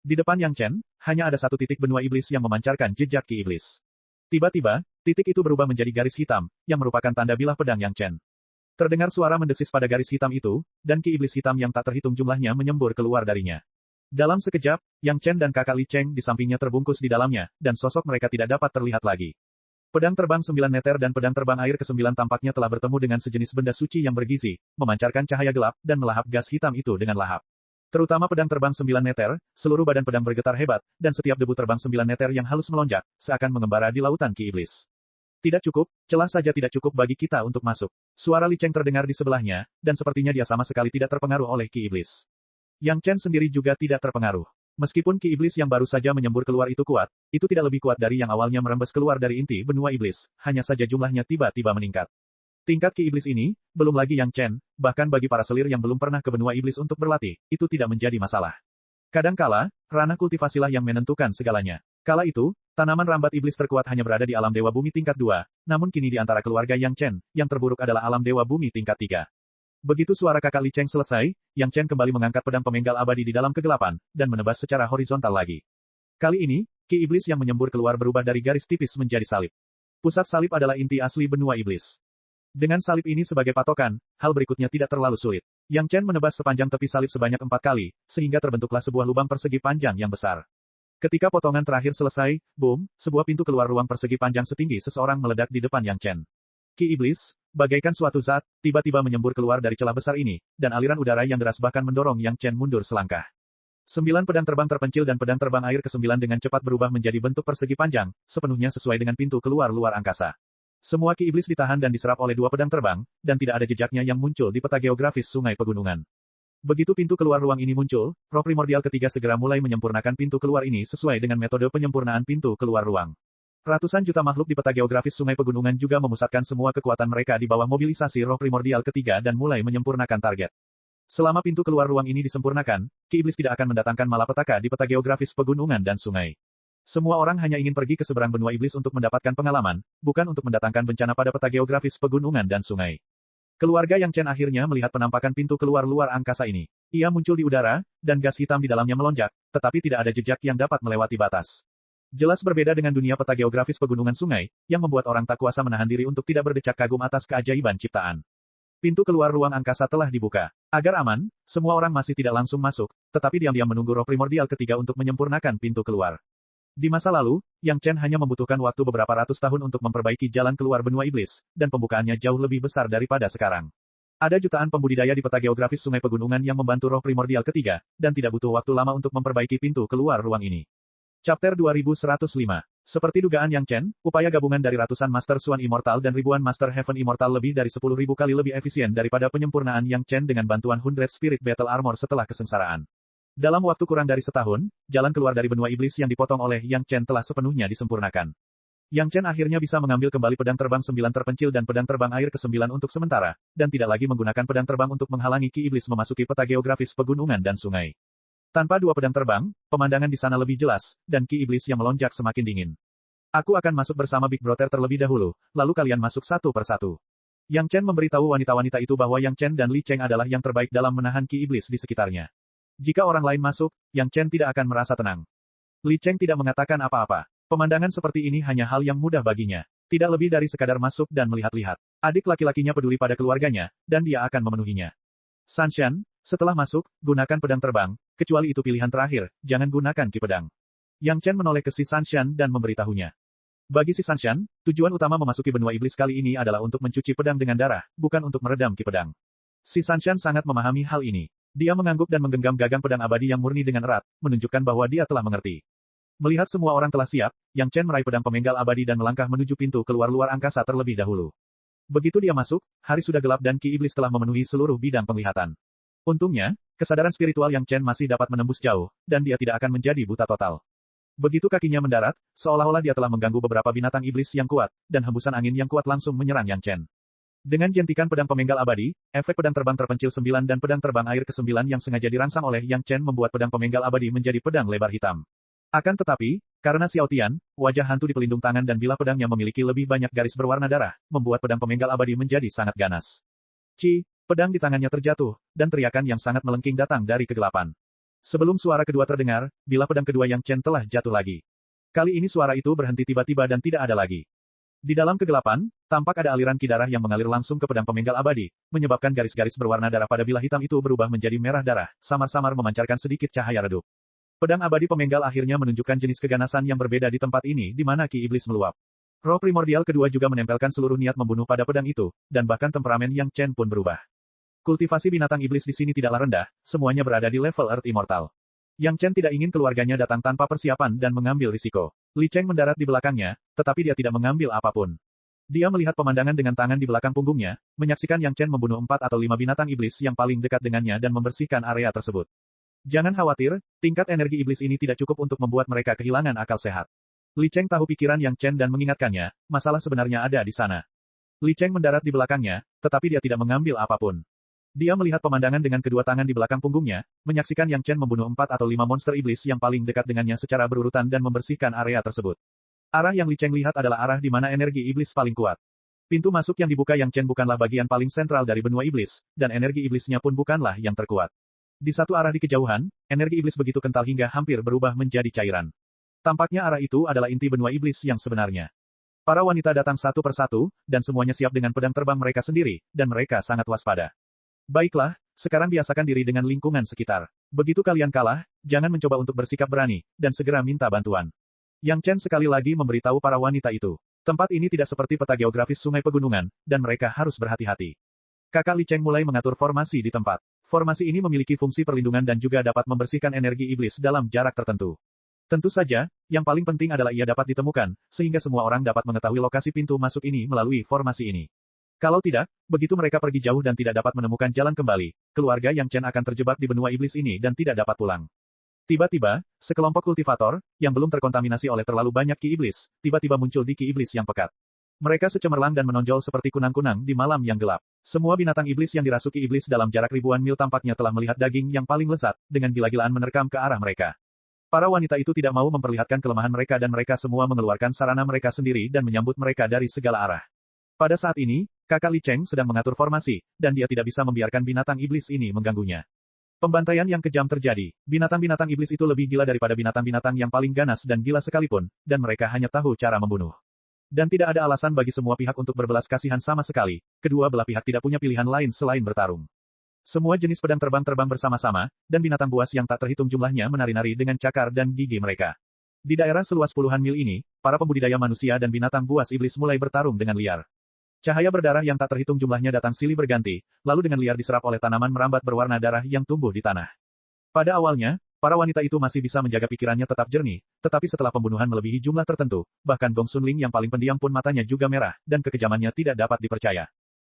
Di depan Yang Chen, hanya ada satu titik benua iblis yang memancarkan jejak ki iblis. Tiba-tiba, titik itu berubah menjadi garis hitam, yang merupakan tanda bilah pedang Yang Chen. Terdengar suara mendesis pada garis hitam itu, dan ki iblis hitam yang tak terhitung jumlahnya menyembur keluar darinya. Dalam sekejap, Yang Chen dan kakak Li Cheng di sampingnya terbungkus di dalamnya, dan sosok mereka tidak dapat terlihat lagi. Pedang terbang 9 meter dan pedang terbang air ke-9 tampaknya telah bertemu dengan sejenis benda suci yang bergizi, memancarkan cahaya gelap, dan melahap gas hitam itu dengan lahap. Terutama pedang terbang 9 meter, seluruh badan pedang bergetar hebat, dan setiap debu terbang 9 meter yang halus melonjak, seakan mengembara di lautan ki iblis. Tidak cukup, celah saja tidak cukup bagi kita untuk masuk. Suara Li Cheng terdengar di sebelahnya, dan sepertinya dia sama sekali tidak terpengaruh oleh ki iblis. Yang Chen sendiri juga tidak terpengaruh. Meskipun ki iblis yang baru saja menyembur keluar itu kuat, itu tidak lebih kuat dari yang awalnya merembes keluar dari inti benua iblis, hanya saja jumlahnya tiba-tiba meningkat. Tingkat ki iblis ini, belum lagi Yang Chen, bahkan bagi para selir yang belum pernah ke benua iblis untuk berlatih, itu tidak menjadi masalah. Kadangkala, ranah kultivasilah yang menentukan segalanya. Kala itu, tanaman rambat iblis terkuat hanya berada di alam dewa bumi tingkat 2, namun kini di antara keluarga Yang Chen, yang terburuk adalah alam dewa bumi tingkat 3. Begitu suara kakak Li Cheng selesai, Yang Chen kembali mengangkat pedang pemenggal abadi di dalam kegelapan, dan menebas secara horizontal lagi. Kali ini, ki iblis yang menyembur keluar berubah dari garis tipis menjadi salib. Pusat salib adalah inti asli benua iblis. Dengan salib ini sebagai patokan, hal berikutnya tidak terlalu sulit. Yang Chen menebas sepanjang tepi salib sebanyak 4 kali, sehingga terbentuklah sebuah lubang persegi panjang yang besar. Ketika potongan terakhir selesai, boom, sebuah pintu keluar ruang persegi panjang setinggi seseorang meledak di depan Yang Chen. Ki iblis, bagaikan suatu zat, tiba-tiba menyembur keluar dari celah besar ini, dan aliran udara yang deras bahkan mendorong Yang Chen mundur selangkah. 9 pedang terbang terpencil dan pedang terbang air ke-9 dengan cepat berubah menjadi bentuk persegi panjang, sepenuhnya sesuai dengan pintu keluar luar angkasa. Semua ki iblis ditahan dan diserap oleh 2 pedang terbang, dan tidak ada jejaknya yang muncul di peta geografis sungai pegunungan. Begitu pintu keluar ruang ini muncul, roh primordial ketiga segera mulai menyempurnakan pintu keluar ini sesuai dengan metode penyempurnaan pintu keluar ruang. Ratusan juta makhluk di peta geografis Sungai Pegunungan juga memusatkan semua kekuatan mereka di bawah mobilisasi roh primordial ketiga dan mulai menyempurnakan target. Selama pintu keluar ruang ini disempurnakan, Ki Iblis tidak akan mendatangkan malapetaka di peta geografis pegunungan dan sungai. Semua orang hanya ingin pergi ke seberang benua iblis untuk mendapatkan pengalaman, bukan untuk mendatangkan bencana pada peta geografis pegunungan dan sungai. Keluarga Yang Chen akhirnya melihat penampakan pintu keluar luar angkasa ini. Ia muncul di udara, dan gas hitam di dalamnya melonjak, tetapi tidak ada jejak yang dapat melewati batas. Jelas berbeda dengan dunia peta geografis pegunungan sungai, yang membuat orang tak kuasa menahan diri untuk tidak berdecak kagum atas keajaiban ciptaan. Pintu keluar ruang angkasa telah dibuka. Agar aman, semua orang masih tidak langsung masuk, tetapi diam-diam menunggu roh primordial ketiga untuk menyempurnakan pintu keluar. Di masa lalu, Yang Chen hanya membutuhkan waktu beberapa ratus tahun untuk memperbaiki jalan keluar benua iblis, dan pembukaannya jauh lebih besar daripada sekarang. Ada jutaan pembudidaya di peta geografis Sungai Pegunungan yang membantu roh primordial ketiga, dan tidak butuh waktu lama untuk memperbaiki pintu keluar ruang ini. Chapter 2105. Seperti dugaan Yang Chen, upaya gabungan dari ratusan Master Swan Immortal dan ribuan Master Heaven Immortal lebih dari 10.000 kali lebih efisien daripada penyempurnaan Yang Chen dengan bantuan 100 Spirit Battle Armor setelah kesengsaraan. Dalam waktu kurang dari setahun, jalan keluar dari benua iblis yang dipotong oleh Yang Chen telah sepenuhnya disempurnakan. Yang Chen akhirnya bisa mengambil kembali pedang terbang 9 terpencil dan pedang terbang air ke-9 untuk sementara, dan tidak lagi menggunakan pedang terbang untuk menghalangi Ki Iblis memasuki peta geografis pegunungan dan sungai. Tanpa dua pedang terbang, pemandangan di sana lebih jelas, dan Ki Iblis yang melonjak semakin dingin. Aku akan masuk bersama Big Brother terlebih dahulu, lalu kalian masuk satu persatu. Yang Chen memberitahu wanita-wanita itu bahwa Yang Chen dan Li Cheng adalah yang terbaik dalam menahan Ki Iblis di sekitarnya. Jika orang lain masuk, Yang Chen tidak akan merasa tenang. Li Cheng tidak mengatakan apa-apa. Pemandangan seperti ini hanya hal yang mudah baginya. Tidak lebih dari sekadar masuk dan melihat-lihat. Adik laki-lakinya peduli pada keluarganya, dan dia akan memenuhinya. Sanshan, setelah masuk, gunakan pedang terbang, kecuali itu pilihan terakhir, jangan gunakan ki pedang. Yang Chen menoleh ke si Sanshan dan memberitahunya. Bagi si Sanshan, tujuan utama memasuki benua iblis kali ini adalah untuk mencuci pedang dengan darah, bukan untuk meredam ki pedang. Si Sanshan sangat memahami hal ini. Dia mengangguk dan menggenggam gagang pedang abadi yang murni dengan erat, menunjukkan bahwa dia telah mengerti. Melihat semua orang telah siap, Yang Chen meraih pedang pemenggal abadi dan melangkah menuju pintu keluar luar angkasa terlebih dahulu. Begitu dia masuk, hari sudah gelap dan Ki Iblis telah memenuhi seluruh bidang penglihatan. Untungnya, kesadaran spiritual Yang Chen masih dapat menembus jauh, dan dia tidak akan menjadi buta total. Begitu kakinya mendarat, seolah-olah dia telah mengganggu beberapa binatang iblis yang kuat, dan hembusan angin yang kuat langsung menyerang Yang Chen. Dengan jentikan pedang pemenggal abadi, efek pedang terbang terpencil 9 dan pedang terbang air ke-9 yang sengaja dirangsang oleh Yang Chen membuat pedang pemenggal abadi menjadi pedang lebar hitam. Akan tetapi, karena Xiao Tian, wajah hantu di pelindung tangan dan bilah pedangnya memiliki lebih banyak garis berwarna darah, membuat pedang pemenggal abadi menjadi sangat ganas. Pedang di tangannya terjatuh, dan teriakan yang sangat melengking datang dari kegelapan. Sebelum suara kedua terdengar, bilah pedang kedua Yang Chen telah jatuh lagi. Kali ini suara itu berhenti tiba-tiba dan tidak ada lagi. Di dalam kegelapan, tampak ada aliran ki darah yang mengalir langsung ke pedang pemenggal abadi, menyebabkan garis-garis berwarna darah pada bilah hitam itu berubah menjadi merah darah, samar-samar memancarkan sedikit cahaya redup. Pedang abadi pemenggal akhirnya menunjukkan jenis keganasan yang berbeda di tempat ini di mana Ki Iblis meluap. Roh primordial kedua juga menempelkan seluruh niat membunuh pada pedang itu, dan bahkan temperamen Yang Chen pun berubah. Kultivasi binatang iblis di sini tidaklah rendah, semuanya berada di level Earth Immortal. Yang Chen tidak ingin keluarganya datang tanpa persiapan dan mengambil risiko. Li Cheng mendarat di belakangnya, tetapi dia tidak mengambil apapun. Dia melihat pemandangan dengan tangan di belakang punggungnya, menyaksikan Yang Chen membunuh 4 atau 5 binatang iblis yang paling dekat dengannya dan membersihkan area tersebut. Jangan khawatir, tingkat energi iblis ini tidak cukup untuk membuat mereka kehilangan akal sehat. Li Cheng tahu pikiran Yang Chen dan mengingatkannya, masalah sebenarnya ada di sana. Li Cheng mendarat di belakangnya, tetapi dia tidak mengambil apapun. Dia melihat pemandangan dengan kedua tangan di belakang punggungnya, menyaksikan Yang Chen membunuh 4 atau 5 monster iblis yang paling dekat dengannya secara berurutan dan membersihkan area tersebut. Arah yang Li Cheng lihat adalah arah di mana energi iblis paling kuat. Pintu masuk yang dibuka Yang Chen bukanlah bagian paling sentral dari benua iblis, dan energi iblisnya pun bukanlah yang terkuat. Di satu arah di kejauhan, energi iblis begitu kental hingga hampir berubah menjadi cairan. Tampaknya arah itu adalah inti benua iblis yang sebenarnya. Para wanita datang satu persatu, dan semuanya siap dengan pedang terbang mereka sendiri, dan mereka sangat waspada. Baiklah, sekarang biasakan diri dengan lingkungan sekitar. Begitu kalian kalah, jangan mencoba untuk bersikap berani, dan segera minta bantuan. Yang Chen sekali lagi memberitahu para wanita itu. Tempat ini tidak seperti peta geografis Sungai Pegunungan, dan mereka harus berhati-hati. Kakak Li Cheng mulai mengatur formasi di tempat. Formasi ini memiliki fungsi perlindungan dan juga dapat membersihkan energi iblis dalam jarak tertentu. Tentu saja, yang paling penting adalah ia dapat ditemukan, sehingga semua orang dapat mengetahui lokasi pintu masuk ini melalui formasi ini. Kalau tidak, begitu mereka pergi jauh dan tidak dapat menemukan jalan kembali, keluarga Yang Chen akan terjebak di benua iblis ini dan tidak dapat pulang. Tiba-tiba, sekelompok kultivator, yang belum terkontaminasi oleh terlalu banyak ki iblis, tiba-tiba muncul di ki iblis yang pekat. Mereka secemerlang dan menonjol seperti kunang-kunang di malam yang gelap. Semua binatang iblis yang dirasuki iblis dalam jarak ribuan mil tampaknya telah melihat daging yang paling lezat, dengan gila-gilaan menerkam ke arah mereka. Para wanita itu tidak mau memperlihatkan kelemahan mereka dan mereka semua mengeluarkan sarana mereka sendiri dan menyambut mereka dari segala arah. Pada saat ini, kakak Li Cheng sedang mengatur formasi, dan dia tidak bisa membiarkan binatang iblis ini mengganggunya. Pembantaian yang kejam terjadi. Binatang-binatang iblis itu lebih gila daripada binatang-binatang yang paling ganas dan gila sekalipun, dan mereka hanya tahu cara membunuh. Dan tidak ada alasan bagi semua pihak untuk berbelas kasihan sama sekali. Kedua belah pihak tidak punya pilihan lain selain bertarung. Semua jenis pedang terbang bersama-sama, dan binatang buas yang tak terhitung jumlahnya menari-nari dengan cakar dan gigi mereka. Di daerah seluas puluhan mil ini, para pembudidaya manusia dan binatang buas iblis mulai bertarung dengan liar. Cahaya berdarah yang tak terhitung jumlahnya datang silih berganti, lalu dengan liar diserap oleh tanaman merambat berwarna darah yang tumbuh di tanah. Pada awalnya, para wanita itu masih bisa menjaga pikirannya tetap jernih, tetapi setelah pembunuhan melebihi jumlah tertentu, bahkan Gong Sunling yang paling pendiam pun matanya juga merah, dan kekejamannya tidak dapat dipercaya.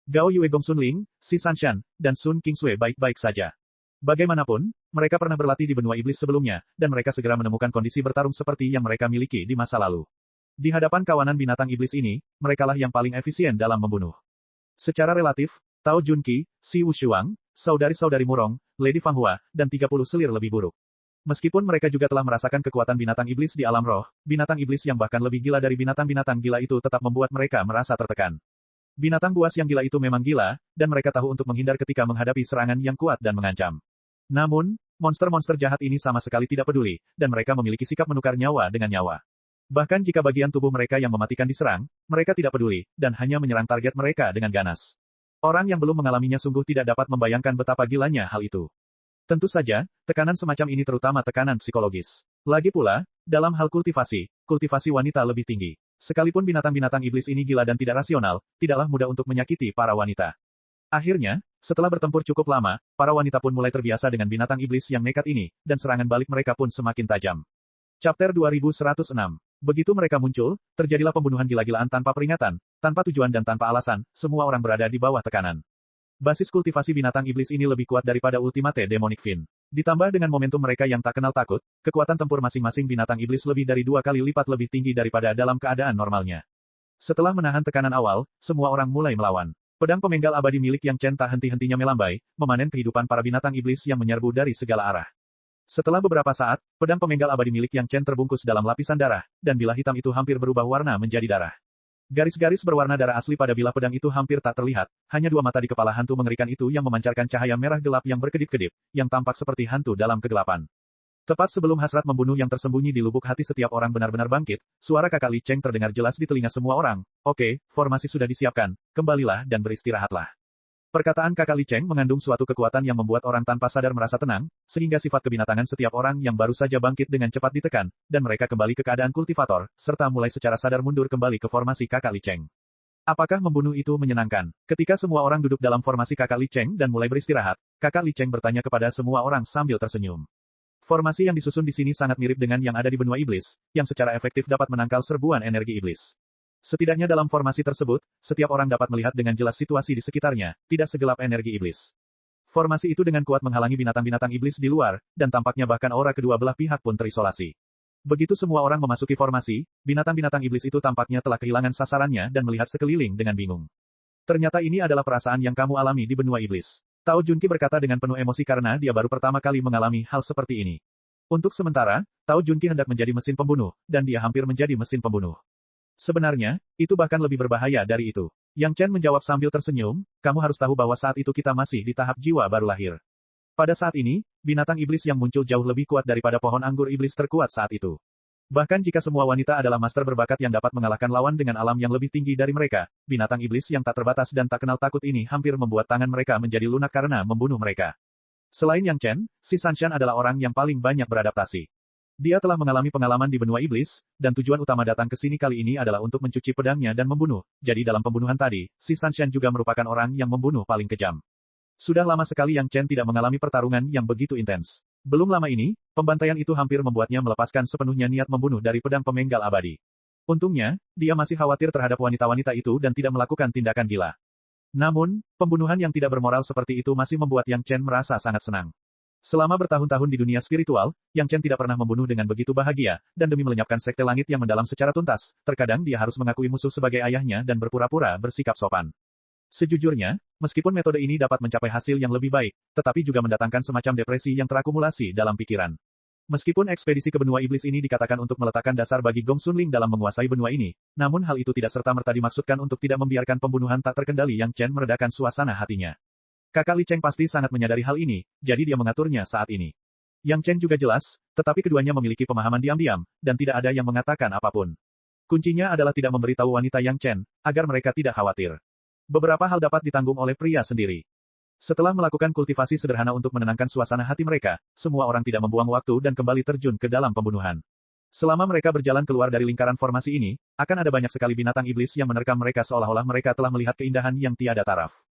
Gao Yue Gong Sunling, Si Sanshan, dan Sun Kingsue baik-baik saja. Bagaimanapun, mereka pernah berlatih di benua iblis sebelumnya, dan mereka segera menemukan kondisi bertarung seperti yang mereka miliki di masa lalu. Di hadapan kawanan binatang iblis ini, merekalah yang paling efisien dalam membunuh. Secara relatif, Tao Junqi, Si Wushuang, saudari-saudari Murong, Lady Fang Hua, dan 30 selir lebih buruk. Meskipun mereka juga telah merasakan kekuatan binatang iblis di alam roh, binatang iblis yang bahkan lebih gila dari binatang-binatang gila itu tetap membuat mereka merasa tertekan. Binatang buas yang gila itu memang gila, dan mereka tahu untuk menghindar ketika menghadapi serangan yang kuat dan mengancam. Namun, monster-monster jahat ini sama sekali tidak peduli, dan mereka memiliki sikap menukar nyawa dengan nyawa. Bahkan jika bagian tubuh mereka yang mematikan diserang, mereka tidak peduli, dan hanya menyerang target mereka dengan ganas. Orang yang belum mengalaminya sungguh tidak dapat membayangkan betapa gilanya hal itu. Tentu saja, tekanan semacam ini terutama tekanan psikologis. Lagi pula, dalam hal kultivasi wanita lebih tinggi. Sekalipun binatang-binatang iblis ini gila dan tidak rasional, tidaklah mudah untuk menyakiti para wanita. Akhirnya, setelah bertempur cukup lama, para wanita pun mulai terbiasa dengan binatang iblis yang nekat ini, dan serangan balik mereka pun semakin tajam. Chapter 2106. Begitu mereka muncul, terjadilah pembunuhan gila-gilaan tanpa peringatan, tanpa tujuan dan tanpa alasan, semua orang berada di bawah tekanan. Basis kultivasi binatang iblis ini lebih kuat daripada Ultimate Demonic Fiend. Ditambah dengan momentum mereka yang tak kenal takut, kekuatan tempur masing-masing binatang iblis lebih dari 2 kali lipat lebih tinggi daripada dalam keadaan normalnya. Setelah menahan tekanan awal, semua orang mulai melawan. Pedang pemenggal abadi milik Yang Chen tak henti-hentinya melambai, memanen kehidupan para binatang iblis yang menyerbu dari segala arah. Setelah beberapa saat, pedang pemenggal abadi milik Yang Chen terbungkus dalam lapisan darah, dan bilah hitam itu hampir berubah warna menjadi darah. Garis-garis berwarna darah asli pada bilah pedang itu hampir tak terlihat, hanya 2 mata di kepala hantu mengerikan itu yang memancarkan cahaya merah gelap yang berkedip-kedip, yang tampak seperti hantu dalam kegelapan. Tepat sebelum hasrat membunuh yang tersembunyi di lubuk hati setiap orang benar-benar bangkit, suara kakak Li Cheng terdengar jelas di telinga semua orang. Oke, formasi sudah disiapkan, kembalilah dan beristirahatlah. Perkataan kakak Li Cheng mengandung suatu kekuatan yang membuat orang tanpa sadar merasa tenang, sehingga sifat kebinatangan setiap orang yang baru saja bangkit dengan cepat ditekan, dan mereka kembali ke keadaan kultivator, serta mulai secara sadar mundur kembali ke formasi kakak Li Cheng. Apakah membunuh itu menyenangkan? Ketika semua orang duduk dalam formasi kakak Li Cheng dan mulai beristirahat, kakak Li Cheng bertanya kepada semua orang sambil tersenyum. Formasi yang disusun di sini sangat mirip dengan yang ada di benua iblis, yang secara efektif dapat menangkal serbuan energi iblis. Setidaknya dalam formasi tersebut, setiap orang dapat melihat dengan jelas situasi di sekitarnya, tidak segelap energi iblis. Formasi itu dengan kuat menghalangi binatang-binatang iblis di luar, dan tampaknya bahkan aura kedua belah pihak pun terisolasi. Begitu semua orang memasuki formasi, binatang-binatang iblis itu tampaknya telah kehilangan sasarannya dan melihat sekeliling dengan bingung. Ternyata ini adalah perasaan yang kamu alami di benua iblis. Tao Junqi berkata dengan penuh emosi karena dia baru pertama kali mengalami hal seperti ini. Untuk sementara, Tao Junqi hendak menjadi mesin pembunuh, dan dia hampir menjadi mesin pembunuh. Sebenarnya, itu bahkan lebih berbahaya dari itu. Yang Chen menjawab sambil tersenyum, kamu harus tahu bahwa saat itu kita masih di tahap jiwa baru lahir. Pada saat ini, binatang iblis yang muncul jauh lebih kuat daripada pohon anggur iblis terkuat saat itu. Bahkan jika semua wanita adalah master berbakat yang dapat mengalahkan lawan dengan alam yang lebih tinggi dari mereka, binatang iblis yang tak terbatas dan tak kenal takut ini hampir membuat tangan mereka menjadi lunak karena membunuh mereka. Selain Yang Chen, Si Sanshan adalah orang yang paling banyak beradaptasi. Dia telah mengalami pengalaman di benua iblis, dan tujuan utama datang ke sini kali ini adalah untuk mencuci pedangnya dan membunuh. Jadi dalam pembunuhan tadi, Si Sanshan juga merupakan orang yang membunuh paling kejam. Sudah lama sekali Yang Chen tidak mengalami pertarungan yang begitu intens. Belum lama ini, pembantaian itu hampir membuatnya melepaskan sepenuhnya niat membunuh dari pedang pemenggal abadi. Untungnya, dia masih khawatir terhadap wanita-wanita itu dan tidak melakukan tindakan gila. Namun, pembunuhan yang tidak bermoral seperti itu masih membuat Yang Chen merasa sangat senang. Selama bertahun-tahun di dunia spiritual, Yang Chen tidak pernah membunuh dengan begitu bahagia, dan demi melenyapkan sekte langit yang mendalam secara tuntas, terkadang dia harus mengakui musuh sebagai ayahnya dan berpura-pura bersikap sopan. Sejujurnya, meskipun metode ini dapat mencapai hasil yang lebih baik, tetapi juga mendatangkan semacam depresi yang terakumulasi dalam pikiran. Meskipun ekspedisi ke benua iblis ini dikatakan untuk meletakkan dasar bagi Gong Sunling dalam menguasai benua ini, namun hal itu tidak serta-merta dimaksudkan untuk tidak membiarkan pembunuhan tak terkendali Yang Chen meredakan suasana hatinya. Kakak Li Cheng pasti sangat menyadari hal ini, jadi dia mengaturnya saat ini. Yang Chen juga jelas, tetapi keduanya memiliki pemahaman diam-diam, dan tidak ada yang mengatakan apapun. Kuncinya adalah tidak memberitahu wanita Yang Chen, agar mereka tidak khawatir. Beberapa hal dapat ditanggung oleh pria sendiri. Setelah melakukan kultivasi sederhana untuk menenangkan suasana hati mereka, semua orang tidak membuang waktu dan kembali terjun ke dalam pembunuhan. Selama mereka berjalan keluar dari lingkaran formasi ini, akan ada banyak sekali binatang iblis yang menerkam mereka seolah-olah mereka telah melihat keindahan yang tiada taraf.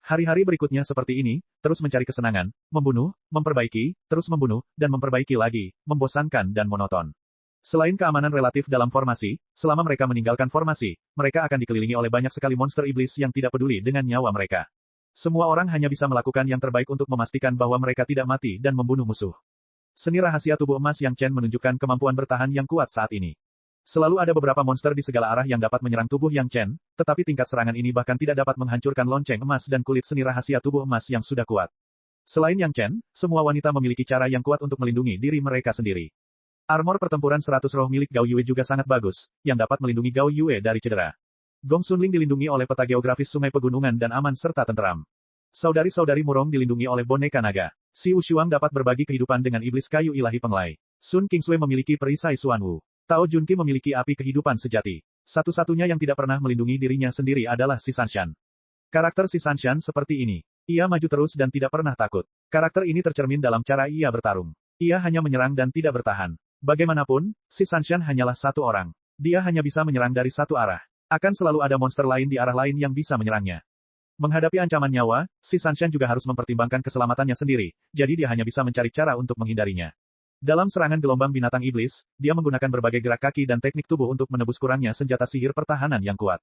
Hari-hari berikutnya seperti ini, terus mencari kesenangan, membunuh, memperbaiki, terus membunuh, dan memperbaiki lagi, membosankan dan monoton. Selain keamanan relatif dalam formasi, selama mereka meninggalkan formasi, mereka akan dikelilingi oleh banyak sekali monster iblis yang tidak peduli dengan nyawa mereka. Semua orang hanya bisa melakukan yang terbaik untuk memastikan bahwa mereka tidak mati dan membunuh musuh. Seni rahasia tubuh emas Yang Chen menunjukkan kemampuan bertahan yang kuat saat ini. Selalu ada beberapa monster di segala arah yang dapat menyerang tubuh Yang Chen, tetapi tingkat serangan ini bahkan tidak dapat menghancurkan lonceng emas dan kulit seni rahasia tubuh emas yang sudah kuat. Selain Yang Chen, semua wanita memiliki cara yang kuat untuk melindungi diri mereka sendiri. Armor pertempuran 100 roh milik Gao Yue juga sangat bagus, yang dapat melindungi Gao Yue dari cedera. Gong Sunling dilindungi oleh peta geografis sungai pegunungan dan aman serta tenteram. Saudari-saudari Murong dilindungi oleh boneka naga. Si Wushuang dapat berbagi kehidupan dengan iblis kayu ilahi penglai. Sun Qingsui memiliki perisai Xuanwu. Tao Junqi memiliki api kehidupan sejati. Satu-satunya yang tidak pernah melindungi dirinya sendiri adalah Si Sanshan. Karakter Si Sanshan seperti ini. Ia maju terus dan tidak pernah takut. Karakter ini tercermin dalam cara ia bertarung. Ia hanya menyerang dan tidak bertahan. Bagaimanapun, Si Sanshan hanyalah satu orang. Dia hanya bisa menyerang dari satu arah. Akan selalu ada monster lain di arah lain yang bisa menyerangnya. Menghadapi ancaman nyawa, Si Sanshan juga harus mempertimbangkan keselamatannya sendiri, jadi dia hanya bisa mencari cara untuk menghindarinya. Dalam serangan gelombang binatang iblis, dia menggunakan berbagai gerak kaki dan teknik tubuh untuk menebus kurangnya senjata sihir pertahanan yang kuat.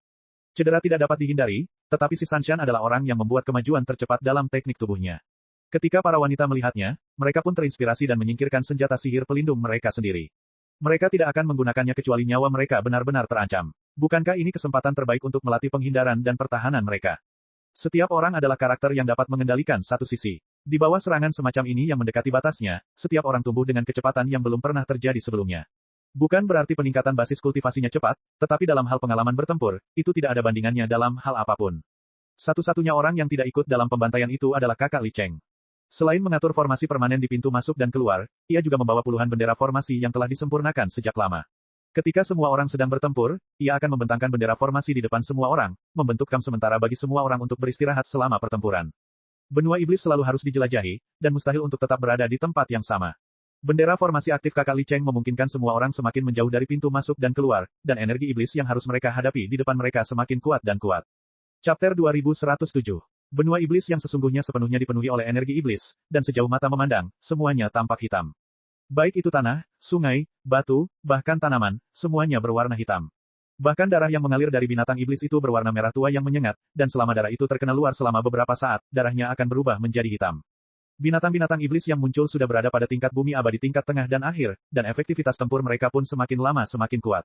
Cedera tidak dapat dihindari, tetapi Si Sanshan adalah orang yang membuat kemajuan tercepat dalam teknik tubuhnya. Ketika para wanita melihatnya, mereka pun terinspirasi dan menyingkirkan senjata sihir pelindung mereka sendiri. Mereka tidak akan menggunakannya kecuali nyawa mereka benar-benar terancam. Bukankah ini kesempatan terbaik untuk melatih penghindaran dan pertahanan mereka? Setiap orang adalah karakter yang dapat mengendalikan satu sisi. Di bawah serangan semacam ini yang mendekati batasnya, setiap orang tumbuh dengan kecepatan yang belum pernah terjadi sebelumnya. Bukan berarti peningkatan basis kultivasinya cepat, tetapi dalam hal pengalaman bertempur, itu tidak ada bandingannya dalam hal apapun. Satu-satunya orang yang tidak ikut dalam pembantaian itu adalah kakak Li Cheng. Selain mengatur formasi permanen di pintu masuk dan keluar, ia juga membawa puluhan bendera formasi yang telah disempurnakan sejak lama. Ketika semua orang sedang bertempur, ia akan membentangkan bendera formasi di depan semua orang, membentuk kamp sementara bagi semua orang untuk beristirahat selama pertempuran. Benua iblis selalu harus dijelajahi, dan mustahil untuk tetap berada di tempat yang sama. Bendera formasi aktif kakak Li Cheng memungkinkan semua orang semakin menjauh dari pintu masuk dan keluar, dan energi iblis yang harus mereka hadapi di depan mereka semakin kuat dan kuat. Chapter 2107. Benua iblis yang sesungguhnya sepenuhnya dipenuhi oleh energi iblis, dan sejauh mata memandang, semuanya tampak hitam. Baik itu tanah, sungai, batu, bahkan tanaman, semuanya berwarna hitam. Bahkan darah yang mengalir dari binatang iblis itu berwarna merah tua yang menyengat, dan selama darah itu terkena luar selama beberapa saat, darahnya akan berubah menjadi hitam. Binatang-binatang iblis yang muncul sudah berada pada tingkat bumi abadi tingkat tengah dan akhir, dan efektivitas tempur mereka pun semakin lama semakin kuat.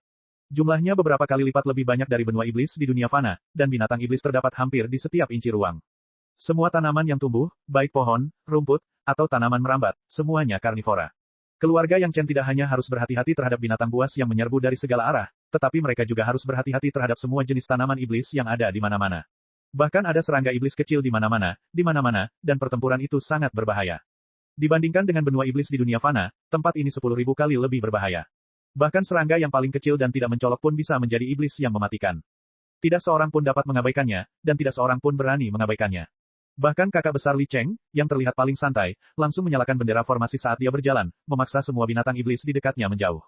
Jumlahnya beberapa kali lipat lebih banyak dari benua iblis di dunia fana, dan binatang iblis terdapat hampir di setiap inci ruang. Semua tanaman yang tumbuh, baik pohon, rumput, atau tanaman merambat, semuanya karnivora. Keluarga Yang Chen tidak hanya harus berhati-hati terhadap binatang buas yang menyerbu dari segala arah, tetapi mereka juga harus berhati-hati terhadap semua jenis tanaman iblis yang ada di mana-mana. Bahkan ada serangga iblis kecil di mana-mana, dan pertempuran itu sangat berbahaya. Dibandingkan dengan benua iblis di dunia fana, tempat ini 10.000 kali lebih berbahaya. Bahkan serangga yang paling kecil dan tidak mencolok pun bisa menjadi iblis yang mematikan. Tidak seorang pun dapat mengabaikannya, dan tidak seorang pun berani mengabaikannya. Bahkan kakak besar Li Cheng, yang terlihat paling santai, langsung menyalakan bendera formasi saat dia berjalan, memaksa semua binatang iblis di dekatnya menjauh.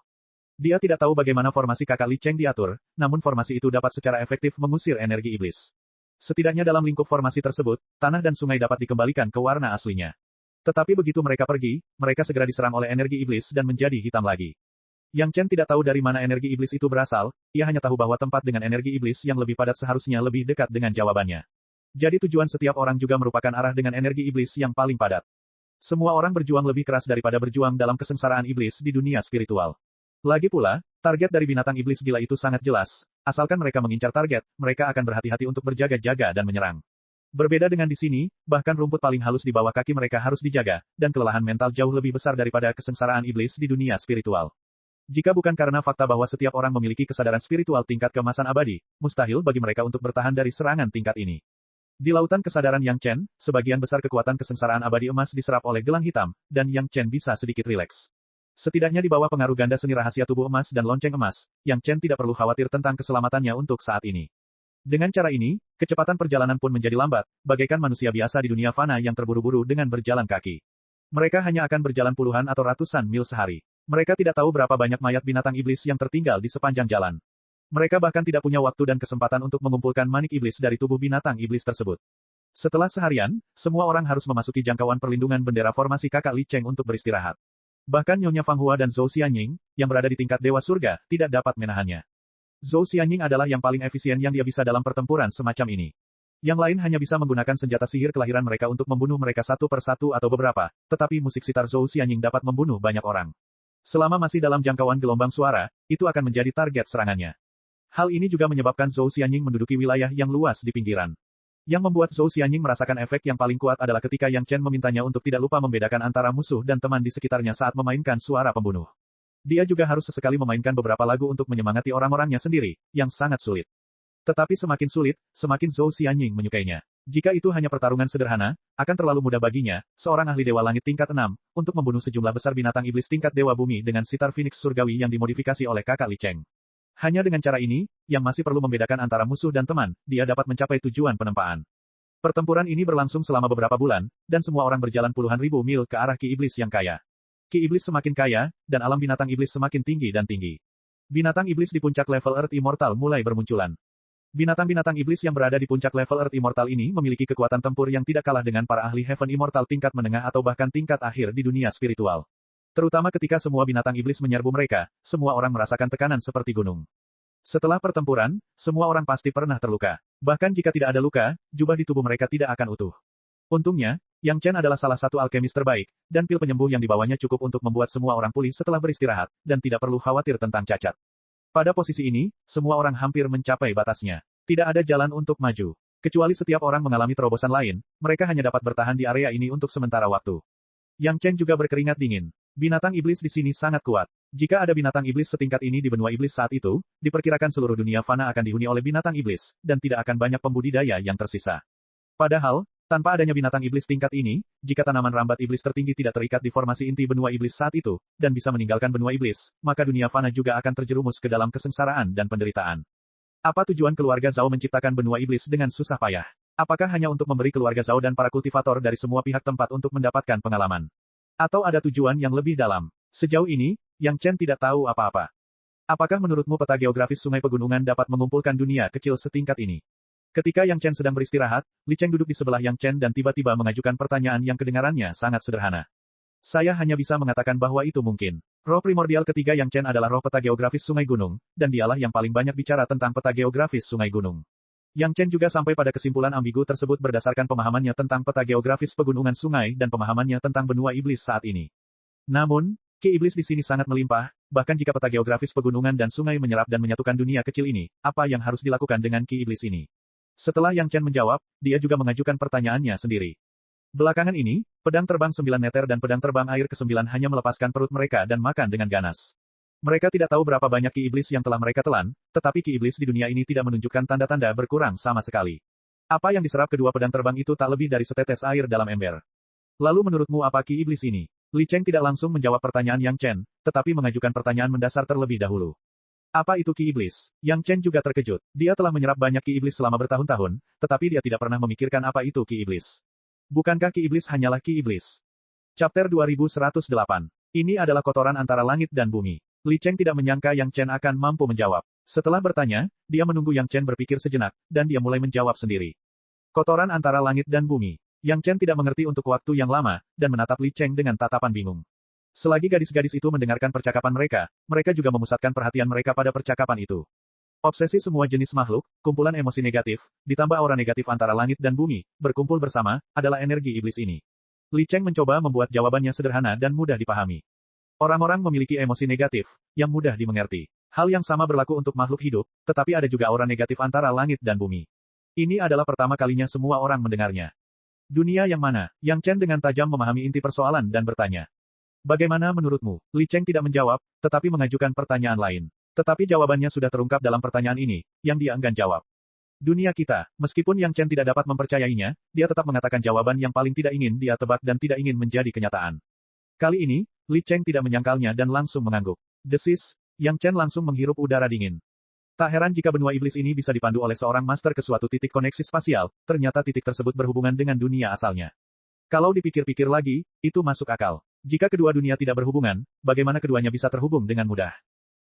Dia tidak tahu bagaimana formasi kakak Li Cheng diatur, namun formasi itu dapat secara efektif mengusir energi iblis. Setidaknya dalam lingkup formasi tersebut, tanah dan sungai dapat dikembalikan ke warna aslinya. Tetapi begitu mereka pergi, mereka segera diserang oleh energi iblis dan menjadi hitam lagi. Yang Chen tidak tahu dari mana energi iblis itu berasal, ia hanya tahu bahwa tempat dengan energi iblis yang lebih padat seharusnya lebih dekat dengan jawabannya. Jadi tujuan setiap orang juga merupakan arah dengan energi iblis yang paling padat. Semua orang berjuang lebih keras daripada berjuang dalam kesengsaraan iblis di dunia spiritual. Lagi pula, target dari binatang iblis gila itu sangat jelas. Asalkan mereka mengincar target, mereka akan berhati-hati untuk berjaga-jaga dan menyerang. Berbeda dengan di sini, bahkan rumput paling halus di bawah kaki mereka harus dijaga, dan kelelahan mental jauh lebih besar daripada kesengsaraan iblis di dunia spiritual. Jika bukan karena fakta bahwa setiap orang memiliki kesadaran spiritual tingkat keemasan abadi, mustahil bagi mereka untuk bertahan dari serangan tingkat ini. Di lautan kesadaran Yang Chen, sebagian besar kekuatan kesengsaraan abadi emas diserap oleh gelang hitam, dan Yang Chen bisa sedikit rileks. Setidaknya di bawah pengaruh ganda seni rahasia tubuh emas dan lonceng emas, Yang Chen tidak perlu khawatir tentang keselamatannya untuk saat ini. Dengan cara ini, kecepatan perjalanan pun menjadi lambat, bagaikan manusia biasa di dunia fana yang terburu-buru dengan berjalan kaki. Mereka hanya akan berjalan puluhan atau ratusan mil sehari. Mereka tidak tahu berapa banyak mayat binatang iblis yang tertinggal di sepanjang jalan. Mereka bahkan tidak punya waktu dan kesempatan untuk mengumpulkan manik iblis dari tubuh binatang iblis tersebut. Setelah seharian, semua orang harus memasuki jangkauan perlindungan bendera formasi kakak Li Cheng untuk beristirahat. Bahkan Nyonya Fang Hua dan Zhou Xianying, yang berada di tingkat Dewa Surga, tidak dapat menahannya. Zhou Xianying adalah yang paling efisien yang dia bisa dalam pertempuran semacam ini. Yang lain hanya bisa menggunakan senjata sihir kelahiran mereka untuk membunuh mereka satu per satu atau beberapa, tetapi musik sitar Zhou Xianying dapat membunuh banyak orang. Selama masih dalam jangkauan gelombang suara, itu akan menjadi target serangannya. Hal ini juga menyebabkan Zhou Xianying menduduki wilayah yang luas di pinggiran. Yang membuat Zhou Xianying merasakan efek yang paling kuat adalah ketika Yang Chen memintanya untuk tidak lupa membedakan antara musuh dan teman di sekitarnya saat memainkan suara pembunuh. Dia juga harus sesekali memainkan beberapa lagu untuk menyemangati orang-orangnya sendiri, yang sangat sulit. Tetapi semakin sulit, semakin Zhou Xianying menyukainya. Jika itu hanya pertarungan sederhana, akan terlalu mudah baginya, seorang ahli Dewa Langit tingkat 6, untuk membunuh sejumlah besar binatang iblis tingkat Dewa Bumi dengan sitar Phoenix Surgawi yang dimodifikasi oleh kakak Li Cheng. Hanya dengan cara ini, yang masih perlu membedakan antara musuh dan teman, dia dapat mencapai tujuan penempaan. Pertempuran ini berlangsung selama beberapa bulan, dan semua orang berjalan puluhan ribu mil ke arah Ki Iblis yang kaya. Ki Iblis semakin kaya, dan alam binatang iblis semakin tinggi dan tinggi. Binatang iblis di puncak level Earth Immortal mulai bermunculan. Binatang-binatang iblis yang berada di puncak level Earth Immortal ini memiliki kekuatan tempur yang tidak kalah dengan para ahli Heaven Immortal tingkat menengah atau bahkan tingkat akhir di dunia spiritual. Terutama ketika semua binatang iblis menyerbu mereka, semua orang merasakan tekanan seperti gunung. Setelah pertempuran, semua orang pasti pernah terluka. Bahkan jika tidak ada luka, jubah di tubuh mereka tidak akan utuh. Untungnya, Yang Chen adalah salah satu alkemis terbaik, dan pil penyembuh yang dibawanya cukup untuk membuat semua orang pulih setelah beristirahat, dan tidak perlu khawatir tentang cacat. Pada posisi ini, semua orang hampir mencapai batasnya. Tidak ada jalan untuk maju. Kecuali setiap orang mengalami terobosan lain, mereka hanya dapat bertahan di area ini untuk sementara waktu. Yang Chen juga berkeringat dingin. Binatang iblis di sini sangat kuat. Jika ada binatang iblis setingkat ini di benua iblis saat itu, diperkirakan seluruh dunia fana akan dihuni oleh binatang iblis, dan tidak akan banyak pembudidaya yang tersisa. Padahal, tanpa adanya binatang iblis tingkat ini, jika tanaman rambat iblis tertinggi tidak terikat di formasi inti benua iblis saat itu, dan bisa meninggalkan benua iblis, maka dunia fana juga akan terjerumus ke dalam kesengsaraan dan penderitaan. Apa tujuan keluarga Zhao menciptakan benua iblis dengan susah payah? Apakah hanya untuk memberi keluarga Zhao dan para kultivator dari semua pihak tempat untuk mendapatkan pengalaman? Atau ada tujuan yang lebih dalam? Sejauh ini, Yang Chen tidak tahu apa-apa. Apakah menurutmu peta geografis sungai pegunungan dapat mengumpulkan dunia kecil setingkat ini? Ketika Yang Chen sedang beristirahat, Li Cheng duduk di sebelah Yang Chen dan tiba-tiba mengajukan pertanyaan yang kedengarannya sangat sederhana. Saya hanya bisa mengatakan bahwa itu mungkin. Roh primordial ketiga Yang Chen adalah roh peta geografis sungai gunung, dan dialah yang paling banyak bicara tentang peta geografis sungai gunung. Yang Chen juga sampai pada kesimpulan ambigu tersebut berdasarkan pemahamannya tentang peta geografis pegunungan sungai dan pemahamannya tentang benua iblis saat ini. Namun, Ki Iblis di sini sangat melimpah, bahkan jika peta geografis pegunungan dan sungai menyerap dan menyatukan dunia kecil ini, apa yang harus dilakukan dengan Ki Iblis ini? Setelah Yang Chen menjawab, dia juga mengajukan pertanyaannya sendiri. Belakangan ini, pedang terbang 9 meter dan pedang terbang air ke-9 hanya melepaskan perut mereka dan makan dengan ganas. Mereka tidak tahu berapa banyak Ki Iblis yang telah mereka telan, tetapi Ki Iblis di dunia ini tidak menunjukkan tanda-tanda berkurang sama sekali. Apa yang diserap kedua pedang terbang itu tak lebih dari setetes air dalam ember. Lalu menurutmu apa Ki Iblis ini? Li Cheng tidak langsung menjawab pertanyaan Yang Chen, tetapi mengajukan pertanyaan mendasar terlebih dahulu. Apa itu Ki Iblis? Yang Chen juga terkejut. Dia telah menyerap banyak Ki Iblis selama bertahun-tahun, tetapi dia tidak pernah memikirkan apa itu Ki Iblis. Bukankah Ki Iblis hanyalah Ki Iblis? Chapter 2108. Ini adalah kotoran antara langit dan bumi. Li Cheng tidak menyangka Yang Chen akan mampu menjawab. Setelah bertanya, dia menunggu Yang Chen berpikir sejenak, dan dia mulai menjawab sendiri. Kotoran antara langit dan bumi. Yang Chen tidak mengerti untuk waktu yang lama, dan menatap Li Cheng dengan tatapan bingung. Selagi gadis-gadis itu mendengarkan percakapan mereka, mereka juga memusatkan perhatian mereka pada percakapan itu. Obsesi semua jenis makhluk, kumpulan emosi negatif, ditambah aura negatif antara langit dan bumi, berkumpul bersama, adalah energi iblis ini. Li Cheng mencoba membuat jawabannya sederhana dan mudah dipahami. Orang-orang memiliki emosi negatif, yang mudah dimengerti. Hal yang sama berlaku untuk makhluk hidup, tetapi ada juga aura negatif antara langit dan bumi. Ini adalah pertama kalinya semua orang mendengarnya. Dunia yang mana? Yang Chen dengan tajam memahami inti persoalan dan bertanya. Bagaimana menurutmu? Li Cheng tidak menjawab, tetapi mengajukan pertanyaan lain. Tetapi jawabannya sudah terungkap dalam pertanyaan ini, yang dia enggan jawab. Dunia kita, meskipun Yang Chen tidak dapat mempercayainya, dia tetap mengatakan jawaban yang paling tidak ingin dia tebak dan tidak ingin menjadi kenyataan. Kali ini, Li Cheng tidak menyangkalnya dan langsung mengangguk. Desis, Yang Chen langsung menghirup udara dingin. Tak heran jika benua iblis ini bisa dipandu oleh seorang master ke suatu titik koneksi spasial, ternyata titik tersebut berhubungan dengan dunia asalnya. Kalau dipikir-pikir lagi, itu masuk akal. Jika kedua dunia tidak berhubungan, bagaimana keduanya bisa terhubung dengan mudah?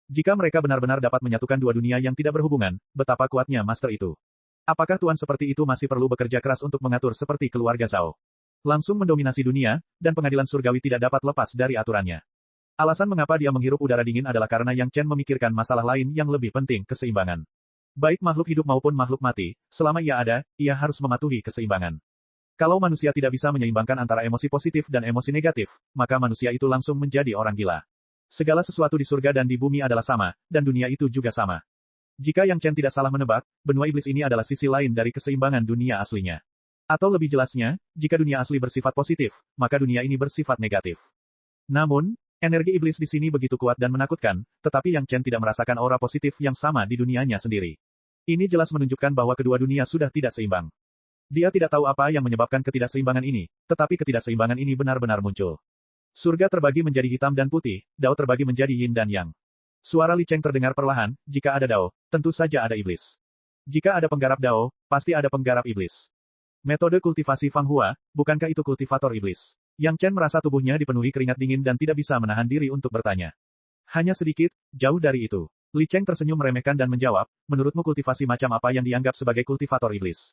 Jika mereka benar-benar dapat menyatukan dua dunia yang tidak berhubungan, betapa kuatnya master itu. Apakah tuan seperti itu masih perlu bekerja keras untuk mengatur seperti keluarga Zhao? Langsung mendominasi dunia, dan pengadilan surgawi tidak dapat lepas dari aturannya. Alasan mengapa dia menghirup udara dingin adalah karena Yang Chen memikirkan masalah lain yang lebih penting, keseimbangan. Baik makhluk hidup maupun makhluk mati, selama ia ada, ia harus mematuhi keseimbangan. Kalau manusia tidak bisa menyeimbangkan antara emosi positif dan emosi negatif, maka manusia itu langsung menjadi orang gila. Segala sesuatu di surga dan di bumi adalah sama, dan dunia itu juga sama. Jika Yang Chen tidak salah menebak, benua iblis ini adalah sisi lain dari keseimbangan dunia aslinya. Atau lebih jelasnya, jika dunia asli bersifat positif, maka dunia ini bersifat negatif. Namun, energi iblis di sini begitu kuat dan menakutkan, tetapi Yang Chen tidak merasakan aura positif yang sama di dunianya sendiri. Ini jelas menunjukkan bahwa kedua dunia sudah tidak seimbang. Dia tidak tahu apa yang menyebabkan ketidakseimbangan ini, tetapi ketidakseimbangan ini benar-benar muncul. Surga terbagi menjadi hitam dan putih, Dao terbagi menjadi yin dan yang. Suara Li Cheng terdengar perlahan, jika ada Dao, tentu saja ada iblis. Jika ada penggarap Dao, pasti ada penggarap iblis. Metode kultivasi Fang Hua, bukankah itu kultivator iblis? Yang Chen merasa tubuhnya dipenuhi keringat dingin dan tidak bisa menahan diri untuk bertanya. Hanya sedikit, jauh dari itu. Li Cheng tersenyum meremehkan dan menjawab, menurutmu kultivasi macam apa yang dianggap sebagai kultivator iblis?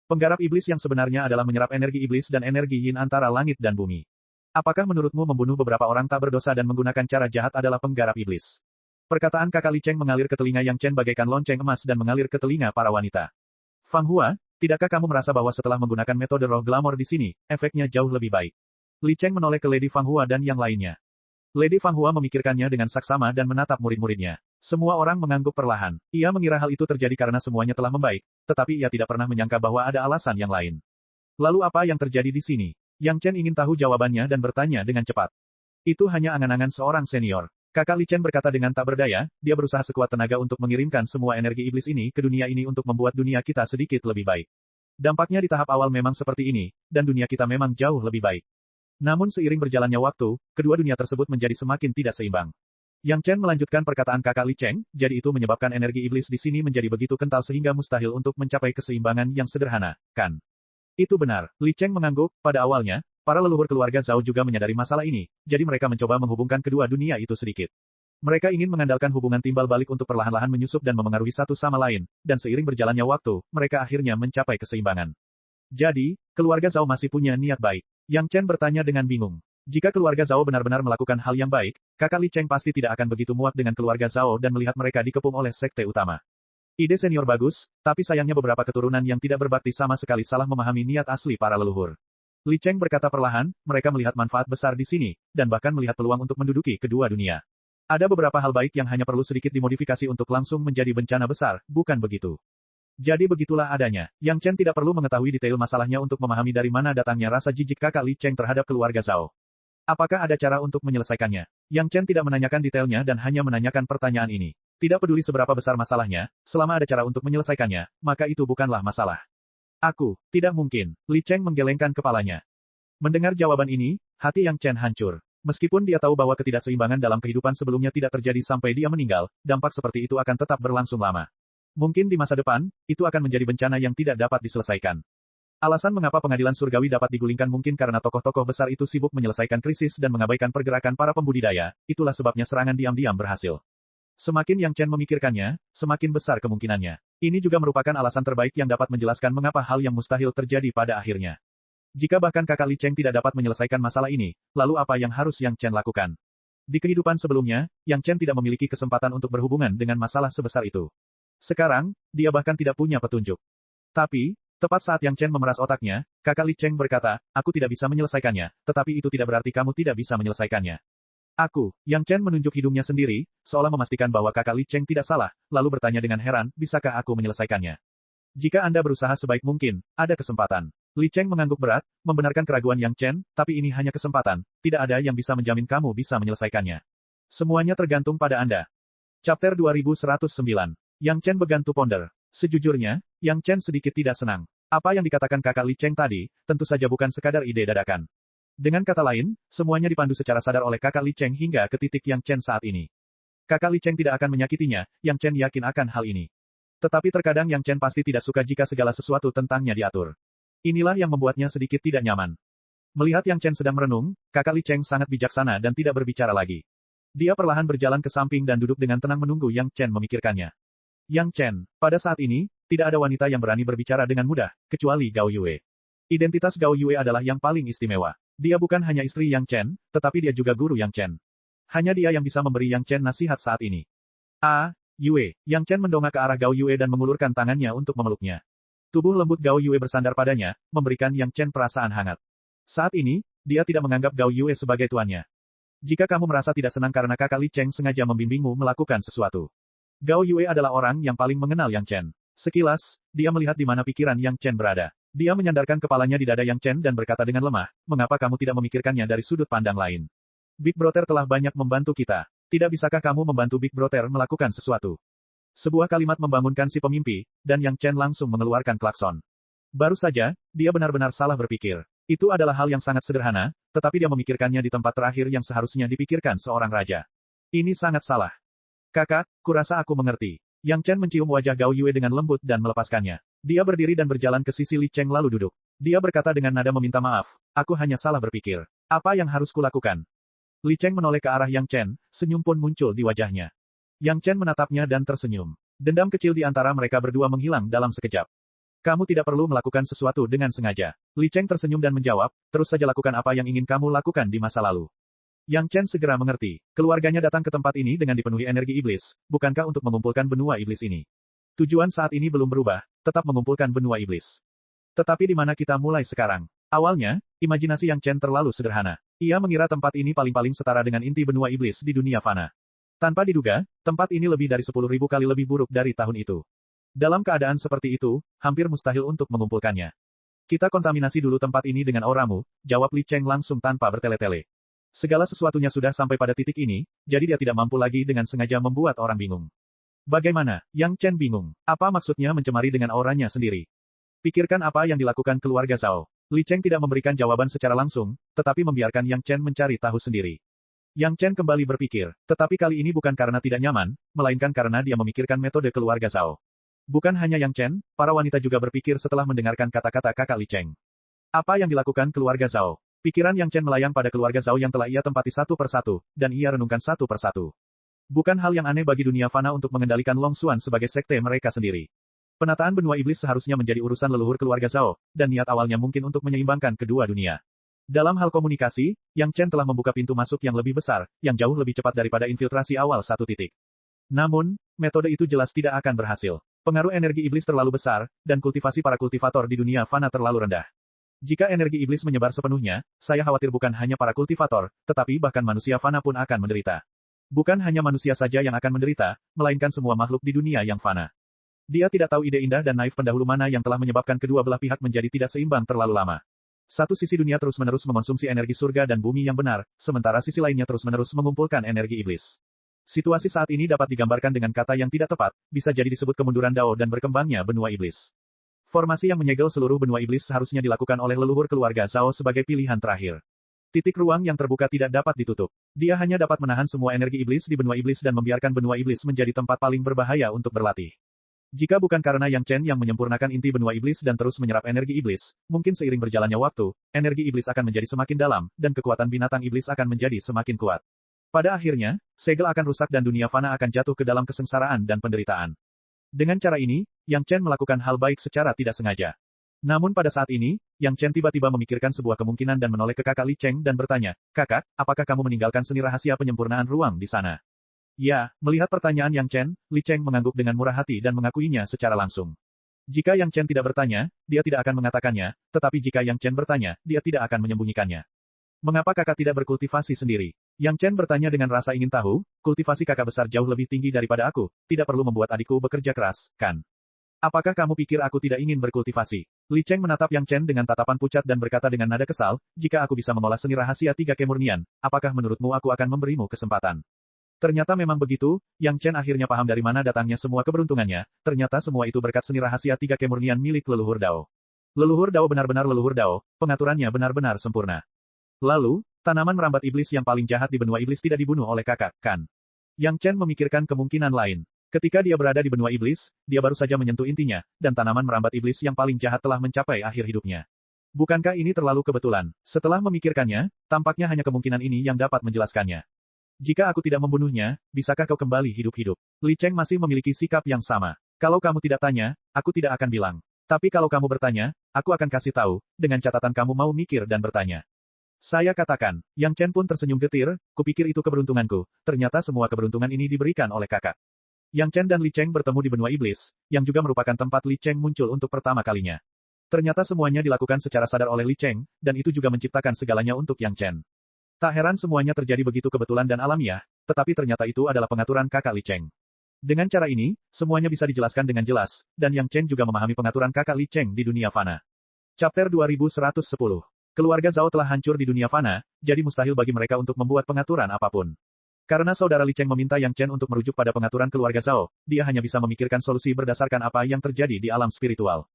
Penggarap iblis yang sebenarnya adalah menyerap energi iblis dan energi yin antara langit dan bumi. Apakah menurutmu membunuh beberapa orang tak berdosa dan menggunakan cara jahat adalah penggarap iblis? Perkataan kakak Li Cheng mengalir ke telinga Yang Chen bagaikan lonceng emas dan mengalir ke telinga para wanita. Fang Hua, tidakkah kamu merasa bahwa setelah menggunakan metode roh glamor di sini, efeknya jauh lebih baik? Li Cheng menoleh ke Lady Fang Hua dan yang lainnya. Lady Fang Hua memikirkannya dengan saksama dan menatap murid-muridnya. Semua orang mengangguk perlahan. Ia mengira hal itu terjadi karena semuanya telah membaik, tetapi ia tidak pernah menyangka bahwa ada alasan yang lain. Lalu apa yang terjadi di sini? Yang Chen ingin tahu jawabannya dan bertanya dengan cepat. Itu hanya angan-angan seorang senior. Kakak Li Chen berkata dengan tak berdaya, dia berusaha sekuat tenaga untuk mengirimkan semua energi iblis ini ke dunia ini untuk membuat dunia kita sedikit lebih baik. Dampaknya di tahap awal memang seperti ini, dan dunia kita memang jauh lebih baik. Namun seiring berjalannya waktu, kedua dunia tersebut menjadi semakin tidak seimbang. Yang Chen melanjutkan perkataan kakak Li Cheng, jadi itu menyebabkan energi iblis di sini menjadi begitu kental sehingga mustahil untuk mencapai keseimbangan yang sederhana, kan? Itu benar, Li Cheng mengangguk, pada awalnya, para leluhur keluarga Zhao juga menyadari masalah ini, jadi mereka mencoba menghubungkan kedua dunia itu sedikit. Mereka ingin mengandalkan hubungan timbal balik untuk perlahan-lahan menyusup dan memengaruhi satu sama lain, dan seiring berjalannya waktu, mereka akhirnya mencapai keseimbangan. Jadi, keluarga Zhao masih punya niat baik. Yang Chen bertanya dengan bingung. Jika keluarga Zhao benar-benar melakukan hal yang baik, kakak Li Cheng pasti tidak akan begitu muak dengan keluarga Zhao dan melihat mereka dikepung oleh sekte utama. Ide senior bagus, tapi sayangnya beberapa keturunan yang tidak berbakti sama sekali salah memahami niat asli para leluhur. Li Cheng berkata perlahan, mereka melihat manfaat besar di sini, dan bahkan melihat peluang untuk menduduki kedua dunia. Ada beberapa hal baik yang hanya perlu sedikit dimodifikasi untuk langsung menjadi bencana besar, bukan begitu? Jadi begitulah adanya. Yang Chen tidak perlu mengetahui detail masalahnya untuk memahami dari mana datangnya rasa jijik kakak Li Cheng terhadap keluarga Zhao. Apakah ada cara untuk menyelesaikannya? Yang Chen tidak menanyakan detailnya dan hanya menanyakan pertanyaan ini. Tidak peduli seberapa besar masalahnya, selama ada cara untuk menyelesaikannya, maka itu bukanlah masalah. Tidak mungkin. Li Cheng menggelengkan kepalanya. Mendengar jawaban ini, hati Yang Chen hancur. Meskipun dia tahu bahwa ketidakseimbangan dalam kehidupan sebelumnya tidak terjadi sampai dia meninggal, dampak seperti itu akan tetap berlangsung lama. Mungkin di masa depan, itu akan menjadi bencana yang tidak dapat diselesaikan. Alasan mengapa pengadilan surgawi dapat digulingkan mungkin karena tokoh-tokoh besar itu sibuk menyelesaikan krisis dan mengabaikan pergerakan para pembudidaya, itulah sebabnya serangan diam-diam berhasil. Semakin Yang Chen memikirkannya, semakin besar kemungkinannya. Ini juga merupakan alasan terbaik yang dapat menjelaskan mengapa hal yang mustahil terjadi pada akhirnya. Jika bahkan kakak Li Cheng tidak dapat menyelesaikan masalah ini, lalu apa yang harus Yang Chen lakukan? Di kehidupan sebelumnya, Yang Chen tidak memiliki kesempatan untuk berhubungan dengan masalah sebesar itu. Sekarang, dia bahkan tidak punya petunjuk. Tapi, tepat saat Yang Chen memeras otaknya, kakak Li Cheng berkata, aku tidak bisa menyelesaikannya, tetapi itu tidak berarti kamu tidak bisa menyelesaikannya. Aku, Yang Chen menunjuk hidungnya sendiri, seolah memastikan bahwa kakak Li Cheng tidak salah, lalu bertanya dengan heran, bisakah aku menyelesaikannya? Jika Anda berusaha sebaik mungkin, ada kesempatan. Li Cheng mengangguk berat, membenarkan keraguan Yang Chen, tapi ini hanya kesempatan, tidak ada yang bisa menjamin kamu bisa menyelesaikannya. Semuanya tergantung pada Anda. Chapter 2109. Yang Chen began to ponder. Sejujurnya, Yang Chen sedikit tidak senang. Apa yang dikatakan kakak Li Cheng tadi, tentu saja bukan sekadar ide dadakan. Dengan kata lain, semuanya dipandu secara sadar oleh kakak Li Cheng hingga ke titik Yang Chen saat ini. Kakak Li Cheng tidak akan menyakitinya, Yang Chen yakin akan hal ini. Tetapi terkadang Yang Chen pasti tidak suka jika segala sesuatu tentangnya diatur. Inilah yang membuatnya sedikit tidak nyaman. Melihat Yang Chen sedang merenung, kakak Li Cheng sangat bijaksana dan tidak berbicara lagi. Dia perlahan berjalan ke samping dan duduk dengan tenang menunggu Yang Chen memikirkannya. Yang Chen, pada saat ini, tidak ada wanita yang berani berbicara dengan mudah, kecuali Gao Yue. Identitas Gao Yue adalah yang paling istimewa. Dia bukan hanya istri Yang Chen, tetapi dia juga guru Yang Chen. Hanya dia yang bisa memberi Yang Chen nasihat saat ini. Yue, Yang Chen mendongak ke arah Gao Yue dan mengulurkan tangannya untuk memeluknya. Tubuh lembut Gao Yue bersandar padanya, memberikan Yang Chen perasaan hangat. Saat ini, dia tidak menganggap Gao Yue sebagai tuannya. Jika kamu merasa tidak senang karena kakak Li Cheng sengaja membimbingmu melakukan sesuatu. Gao Yue adalah orang yang paling mengenal Yang Chen. Sekilas, dia melihat di mana pikiran Yang Chen berada. Dia menyandarkan kepalanya di dada Yang Chen dan berkata dengan lemah, mengapa kamu tidak memikirkannya dari sudut pandang lain? Big Brother telah banyak membantu kita. Tidak bisakah kamu membantu Big Brother melakukan sesuatu? Sebuah kalimat membangunkan si pemimpi, dan Yang Chen langsung mengeluarkan klakson. Baru saja, dia benar-benar salah berpikir. Itu adalah hal yang sangat sederhana, tetapi dia memikirkannya di tempat terakhir yang seharusnya dipikirkan seorang raja. Ini sangat salah. Kakak, kurasa aku mengerti. Yang Chen mencium wajah Gao Yue dengan lembut dan melepaskannya. Dia berdiri dan berjalan ke sisi Li Cheng lalu duduk. Dia berkata dengan nada meminta maaf, aku hanya salah berpikir. Apa yang harus kulakukan? Li Cheng menoleh ke arah Yang Chen, senyum pun muncul di wajahnya. Yang Chen menatapnya dan tersenyum. Dendam kecil di antara mereka berdua menghilang dalam sekejap. Kamu tidak perlu melakukan sesuatu dengan sengaja. Li Cheng tersenyum dan menjawab, terus saja lakukan apa yang ingin kamu lakukan di masa lalu. Yang Chen segera mengerti. Keluarganya datang ke tempat ini dengan dipenuhi energi iblis, bukankah untuk mengumpulkan benua iblis ini? Tujuan saat ini belum berubah, tetap mengumpulkan benua iblis. Tetapi di mana kita mulai sekarang? Awalnya, imajinasi Yang Chen terlalu sederhana. Ia mengira tempat ini paling-paling setara dengan inti benua iblis di dunia fana. Tanpa diduga, tempat ini lebih dari 10.000 kali lebih buruk dari tahun itu. Dalam keadaan seperti itu, hampir mustahil untuk mengumpulkannya. Kita kontaminasi dulu tempat ini dengan auramu, jawab Li Cheng langsung tanpa bertele-tele. Segala sesuatunya sudah sampai pada titik ini, jadi dia tidak mampu lagi dengan sengaja membuat orang bingung. Bagaimana? Yang Chen bingung. Apa maksudnya mencemari dengan auranya sendiri? Pikirkan apa yang dilakukan keluarga Zhao. Li Cheng tidak memberikan jawaban secara langsung, tetapi membiarkan Yang Chen mencari tahu sendiri. Yang Chen kembali berpikir, tetapi kali ini bukan karena tidak nyaman, melainkan karena dia memikirkan metode keluarga Zhao. Bukan hanya Yang Chen, para wanita juga berpikir setelah mendengarkan kata-kata kakak Li Cheng. Apa yang dilakukan keluarga Zhao? Pikiran Yang Chen melayang pada keluarga Zhao yang telah ia tempati satu persatu, dan ia renungkan satu persatu. Bukan hal yang aneh bagi dunia fana untuk mengendalikan Long Xuan sebagai sekte mereka sendiri. Penataan benua iblis seharusnya menjadi urusan leluhur keluarga Zhao, dan niat awalnya mungkin untuk menyeimbangkan kedua dunia. Dalam hal komunikasi, Yang Chen telah membuka pintu masuk yang lebih besar, yang jauh lebih cepat daripada infiltrasi awal satu titik. Namun, metode itu jelas tidak akan berhasil. Pengaruh energi iblis terlalu besar, dan kultivasi para kultivator di dunia fana terlalu rendah. Jika energi iblis menyebar sepenuhnya, saya khawatir bukan hanya para kultivator, tetapi bahkan manusia fana pun akan menderita. Bukan hanya manusia saja yang akan menderita, melainkan semua makhluk di dunia yang fana. Dia tidak tahu ide indah dan naif pendahulu mana yang telah menyebabkan kedua belah pihak menjadi tidak seimbang terlalu lama. Satu sisi dunia terus-menerus mengonsumsi energi surga dan bumi yang benar, sementara sisi lainnya terus-menerus mengumpulkan energi iblis. Situasi saat ini dapat digambarkan dengan kata yang tidak tepat, bisa jadi disebut kemunduran Dao dan berkembangnya benua iblis. Formasi yang menyegel seluruh benua iblis seharusnya dilakukan oleh leluhur keluarga Zhao sebagai pilihan terakhir. Titik ruang yang terbuka tidak dapat ditutup. Dia hanya dapat menahan semua energi iblis di benua iblis dan membiarkan benua iblis menjadi tempat paling berbahaya untuk berlatih. Jika bukan karena Yang Chen yang menyempurnakan inti benua iblis dan terus menyerap energi iblis, mungkin seiring berjalannya waktu, energi iblis akan menjadi semakin dalam, dan kekuatan binatang iblis akan menjadi semakin kuat. Pada akhirnya, segel akan rusak dan dunia fana akan jatuh ke dalam kesengsaraan dan penderitaan. Dengan cara ini, Yang Chen melakukan hal baik secara tidak sengaja. Namun pada saat ini, Yang Chen tiba-tiba memikirkan sebuah kemungkinan dan menoleh ke kakak Li Cheng dan bertanya, kakak, apakah kamu meninggalkan seni rahasia penyempurnaan ruang di sana? Ya, melihat pertanyaan Yang Chen, Li Cheng mengangguk dengan murah hati dan mengakuinya secara langsung. Jika Yang Chen tidak bertanya, dia tidak akan mengatakannya, tetapi jika Yang Chen bertanya, dia tidak akan menyembunyikannya. Mengapa kakak tidak berkultivasi sendiri? Yang Chen bertanya dengan rasa ingin tahu, kultivasi kakak besar jauh lebih tinggi daripada aku, tidak perlu membuat adikku bekerja keras, kan? Apakah kamu pikir aku tidak ingin berkultivasi? Li Cheng menatap Yang Chen dengan tatapan pucat dan berkata dengan nada kesal, jika aku bisa mengolah seni rahasia tiga kemurnian, apakah menurutmu aku akan memberimu kesempatan? Ternyata memang begitu, Yang Chen akhirnya paham dari mana datangnya semua keberuntungannya, ternyata semua itu berkat seni rahasia tiga kemurnian milik leluhur Dao. Leluhur Dao benar-benar leluhur Dao, pengaturannya benar-benar sempurna. Lalu, tanaman merambat iblis yang paling jahat di benua iblis tidak dibunuh oleh kakak, kan? Yang Chen memikirkan kemungkinan lain. Ketika dia berada di benua iblis, dia baru saja menyentuh intinya, dan tanaman merambat iblis yang paling jahat telah mencapai akhir hidupnya. Bukankah ini terlalu kebetulan? Setelah memikirkannya, tampaknya hanya kemungkinan ini yang dapat menjelaskannya. Jika aku tidak membunuhnya, bisakah kau kembali hidup-hidup? Li Cheng masih memiliki sikap yang sama. Kalau kamu tidak tanya, aku tidak akan bilang. Tapi kalau kamu bertanya, aku akan kasih tahu, dengan catatan kamu mau mikir dan bertanya. Saya katakan, Yang Chen pun tersenyum getir, kupikir itu keberuntunganku, ternyata semua keberuntungan ini diberikan oleh kakak. Yang Chen dan Li Cheng bertemu di benua iblis, yang juga merupakan tempat Li Cheng muncul untuk pertama kalinya. Ternyata semuanya dilakukan secara sadar oleh Li Cheng, dan itu juga menciptakan segalanya untuk Yang Chen. Tak heran semuanya terjadi begitu kebetulan dan alamiah, tetapi ternyata itu adalah pengaturan kakak Li Cheng. Dengan cara ini, semuanya bisa dijelaskan dengan jelas, dan Yang Chen juga memahami pengaturan kakak Li Cheng di dunia fana. Chapter 2110. Keluarga Zhao telah hancur di dunia fana, jadi mustahil bagi mereka untuk membuat pengaturan apapun. Karena saudara Li Cheng meminta Yang Chen untuk merujuk pada pengaturan keluarga Zhao, dia hanya bisa memikirkan solusi berdasarkan apa yang terjadi di alam spiritual.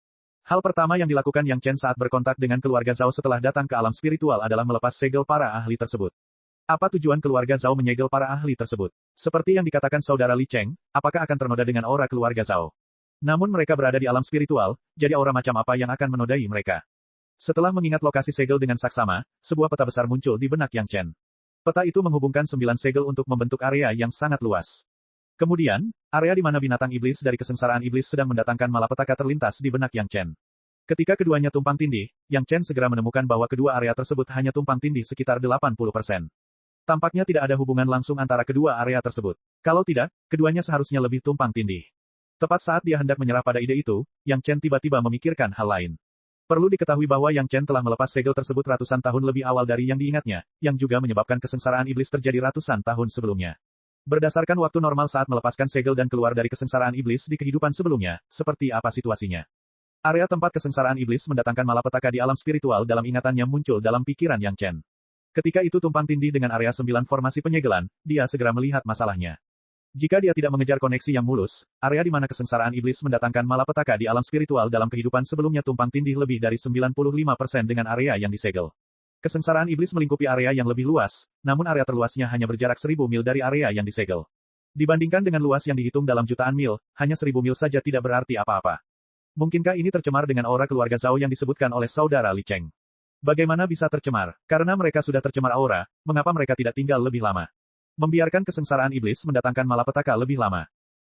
Hal pertama yang dilakukan Yang Chen saat berkontak dengan keluarga Zhao setelah datang ke alam spiritual adalah melepas segel para ahli tersebut. Apa tujuan keluarga Zhao menyegel para ahli tersebut? Seperti yang dikatakan saudara Li Cheng, apakah akan ternoda dengan aura keluarga Zhao? Namun mereka berada di alam spiritual, jadi aura macam apa yang akan menodai mereka? Setelah mengingat lokasi segel dengan saksama, sebuah peta besar muncul di benak Yang Chen. Peta itu menghubungkan 9 segel untuk membentuk area yang sangat luas. Kemudian, area di mana binatang iblis dari kesengsaraan iblis sedang mendatangkan malapetaka terlintas di benak Yang Chen. Ketika keduanya tumpang tindih, Yang Chen segera menemukan bahwa kedua area tersebut hanya tumpang tindih sekitar 80%. Tampaknya tidak ada hubungan langsung antara kedua area tersebut. Kalau tidak, keduanya seharusnya lebih tumpang tindih. Tepat saat dia hendak menyerah pada ide itu, Yang Chen tiba-tiba memikirkan hal lain. Perlu diketahui bahwa Yang Chen telah melepas segel tersebut ratusan tahun lebih awal dari yang diingatnya, yang juga menyebabkan kesengsaraan iblis terjadi ratusan tahun sebelumnya. Berdasarkan waktu normal saat melepaskan segel dan keluar dari kesengsaraan iblis di kehidupan sebelumnya, seperti apa situasinya? Area tempat kesengsaraan iblis mendatangkan malapetaka di alam spiritual dalam ingatannya muncul dalam pikiran Yang Chen. Ketika itu tumpang tindih dengan area 9 formasi penyegelan, dia segera melihat masalahnya. Jika dia tidak mengejar koneksi yang mulus, area di mana kesengsaraan iblis mendatangkan malapetaka di alam spiritual dalam kehidupan sebelumnya tumpang tindih lebih dari 95% dengan area yang disegel. Kesengsaraan iblis melingkupi area yang lebih luas, namun area terluasnya hanya berjarak 1000 mil dari area yang disegel. Dibandingkan dengan luas yang dihitung dalam jutaan mil, hanya 1000 mil saja tidak berarti apa-apa. Mungkinkah ini tercemar dengan aura keluarga Zhao yang disebutkan oleh saudara Li Cheng? Bagaimana bisa tercemar? Karena mereka sudah tercemar aura, mengapa mereka tidak tinggal lebih lama? Membiarkan kesengsaraan iblis mendatangkan malapetaka lebih lama.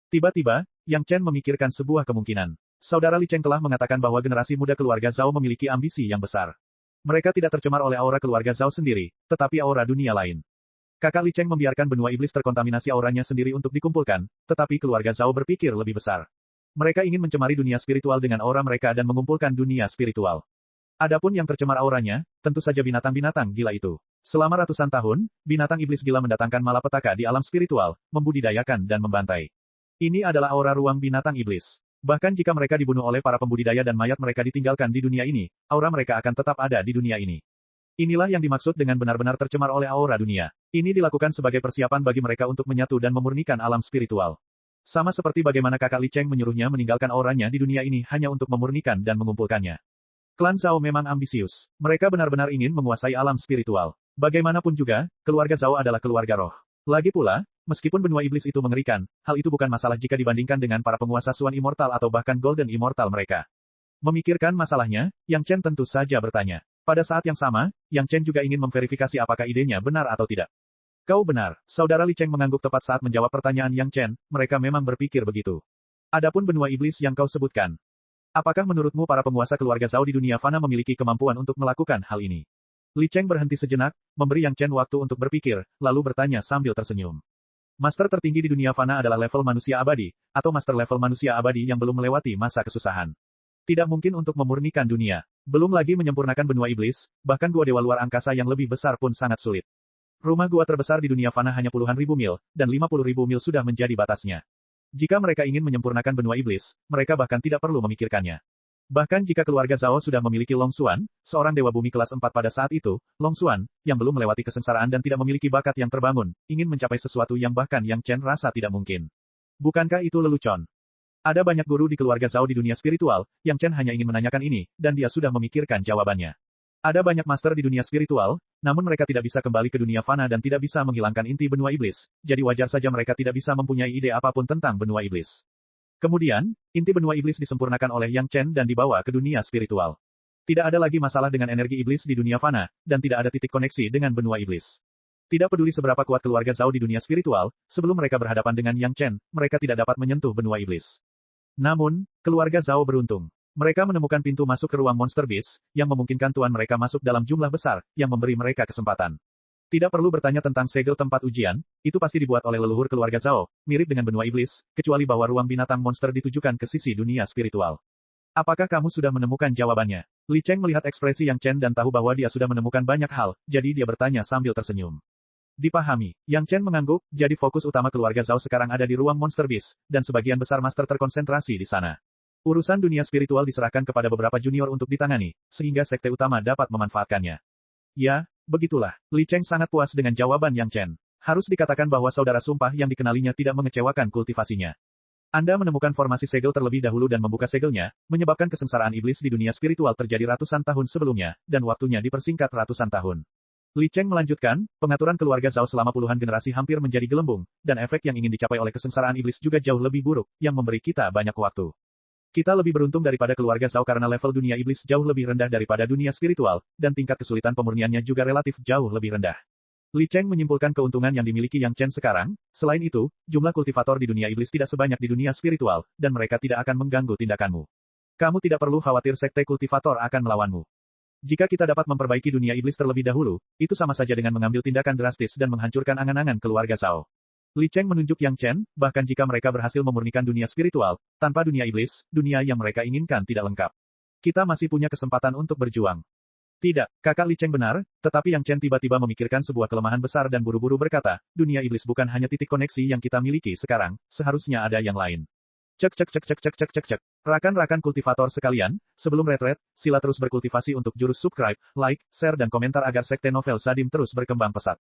Tiba-tiba, Yang Chen memikirkan sebuah kemungkinan. Saudara Li Cheng telah mengatakan bahwa generasi muda keluarga Zhao memiliki ambisi yang besar. Mereka tidak tercemar oleh aura keluarga Zhao sendiri, tetapi aura dunia lain. Kakak Li Cheng membiarkan benua iblis terkontaminasi auranya sendiri untuk dikumpulkan, tetapi keluarga Zhao berpikir lebih besar. Mereka ingin mencemari dunia spiritual dengan aura mereka dan mengumpulkan dunia spiritual. Adapun yang tercemar auranya, tentu saja binatang-binatang gila itu. Selama ratusan tahun, binatang iblis gila mendatangkan malapetaka di alam spiritual, membudidayakan dan membantai. Ini adalah aura ruang binatang iblis. Bahkan jika mereka dibunuh oleh para pembudidaya dan mayat mereka ditinggalkan di dunia ini, aura mereka akan tetap ada di dunia ini. Inilah yang dimaksud dengan benar-benar tercemar oleh aura dunia. Ini dilakukan sebagai persiapan bagi mereka untuk menyatu dan memurnikan alam spiritual. Sama seperti bagaimana kakak Li Cheng menyuruhnya meninggalkan auranya di dunia ini hanya untuk memurnikan dan mengumpulkannya. Klan Zhao memang ambisius. Mereka benar-benar ingin menguasai alam spiritual. Bagaimanapun juga, keluarga Zhao adalah keluarga roh. Lagi pula, meskipun benua iblis itu mengerikan, hal itu bukan masalah jika dibandingkan dengan para penguasa Suan Immortal atau bahkan Golden Immortal mereka. Memikirkan masalahnya, Yang Chen tentu saja bertanya. Pada saat yang sama, Yang Chen juga ingin memverifikasi apakah idenya benar atau tidak. Kau benar, saudara Li Cheng mengangguk tepat saat menjawab pertanyaan Yang Chen, mereka memang berpikir begitu. Adapun benua iblis yang kau sebutkan. Apakah menurutmu para penguasa keluarga Zhao di dunia fana memiliki kemampuan untuk melakukan hal ini? Li Cheng berhenti sejenak, memberi Yang Chen waktu untuk berpikir, lalu bertanya sambil tersenyum. Master tertinggi di dunia fana adalah level manusia abadi, atau master level manusia abadi yang belum melewati masa kesusahan. Tidak mungkin untuk memurnikan dunia. Belum lagi menyempurnakan benua iblis, bahkan gua dewa luar angkasa yang lebih besar pun sangat sulit. Rumah gua terbesar di dunia fana hanya puluhan ribu mil, dan 50.000 mil sudah menjadi batasnya. Jika mereka ingin menyempurnakan benua iblis, mereka bahkan tidak perlu memikirkannya. Bahkan jika keluarga Zhao sudah memiliki Long Xuan, seorang dewa bumi kelas 4 pada saat itu, Long Xuan, yang belum melewati kesengsaraan dan tidak memiliki bakat yang terbangun, ingin mencapai sesuatu yang bahkan Yang Chen rasa tidak mungkin. Bukankah itu lelucon? Ada banyak guru di keluarga Zhao di dunia spiritual, Yang Chen hanya ingin menanyakan ini, dan dia sudah memikirkan jawabannya. Ada banyak master di dunia spiritual, namun mereka tidak bisa kembali ke dunia fana dan tidak bisa menghilangkan inti benua iblis, jadi wajar saja mereka tidak bisa mempunyai ide apapun tentang benua iblis. Kemudian, inti benua iblis disempurnakan oleh Yang Chen dan dibawa ke dunia spiritual. Tidak ada lagi masalah dengan energi iblis di dunia fana, dan tidak ada titik koneksi dengan benua iblis. Tidak peduli seberapa kuat keluarga Zhao di dunia spiritual, sebelum mereka berhadapan dengan Yang Chen, mereka tidak dapat menyentuh benua iblis. Namun, keluarga Zhao beruntung. Mereka menemukan pintu masuk ke ruang Monster Beast, yang memungkinkan tuan mereka masuk dalam jumlah besar, yang memberi mereka kesempatan. Tidak perlu bertanya tentang segel tempat ujian, itu pasti dibuat oleh leluhur keluarga Zhao, mirip dengan benua iblis, kecuali bahwa ruang binatang monster ditujukan ke sisi dunia spiritual. Apakah kamu sudah menemukan jawabannya? Li Cheng melihat ekspresi Yang Chen dan tahu bahwa dia sudah menemukan banyak hal, jadi dia bertanya sambil tersenyum. Dipahami. Yang Chen mengangguk, jadi fokus utama keluarga Zhao sekarang ada di ruang Monster Beast, dan sebagian besar master terkonsentrasi di sana. Urusan dunia spiritual diserahkan kepada beberapa junior untuk ditangani, sehingga sekte utama dapat memanfaatkannya. Ya, begitulah. Li Cheng sangat puas dengan jawaban Yang Chen. Harus dikatakan bahwa saudara sumpah yang dikenalinya tidak mengecewakan kultivasinya. Anda menemukan formasi segel terlebih dahulu dan membuka segelnya, menyebabkan kesengsaraan iblis di dunia spiritual terjadi ratusan tahun sebelumnya, dan waktunya dipersingkat ratusan tahun. Li Cheng melanjutkan, pengaturan keluarga Zhao selama puluhan generasi hampir menjadi gelembung, dan efek yang ingin dicapai oleh kesengsaraan iblis juga jauh lebih buruk, yang memberi kita banyak waktu. Kita lebih beruntung daripada keluarga Zhao karena level dunia iblis jauh lebih rendah daripada dunia spiritual, dan tingkat kesulitan pemurniannya juga relatif jauh lebih rendah. Li Cheng menyimpulkan keuntungan yang dimiliki Yang Chen sekarang, selain itu, jumlah kultivator di dunia iblis tidak sebanyak di dunia spiritual, dan mereka tidak akan mengganggu tindakanmu. Kamu tidak perlu khawatir sekte kultivator akan melawanmu. Jika kita dapat memperbaiki dunia iblis terlebih dahulu, itu sama saja dengan mengambil tindakan drastis dan menghancurkan angan-angan keluarga Zhao. Li Cheng menunjuk Yang Chen, bahkan jika mereka berhasil memurnikan dunia spiritual, tanpa dunia iblis, dunia yang mereka inginkan tidak lengkap. Kita masih punya kesempatan untuk berjuang. Tidak, kakak Li Cheng benar, tetapi Yang Chen tiba-tiba memikirkan sebuah kelemahan besar dan buru-buru berkata, dunia iblis bukan hanya titik koneksi yang kita miliki sekarang, seharusnya ada yang lain. Cek. Rakan-rakan kultivator sekalian, sebelum retret, sila terus berkultivasi untuk jurus subscribe, like, share dan komentar agar sekte novel Sadim terus berkembang pesat.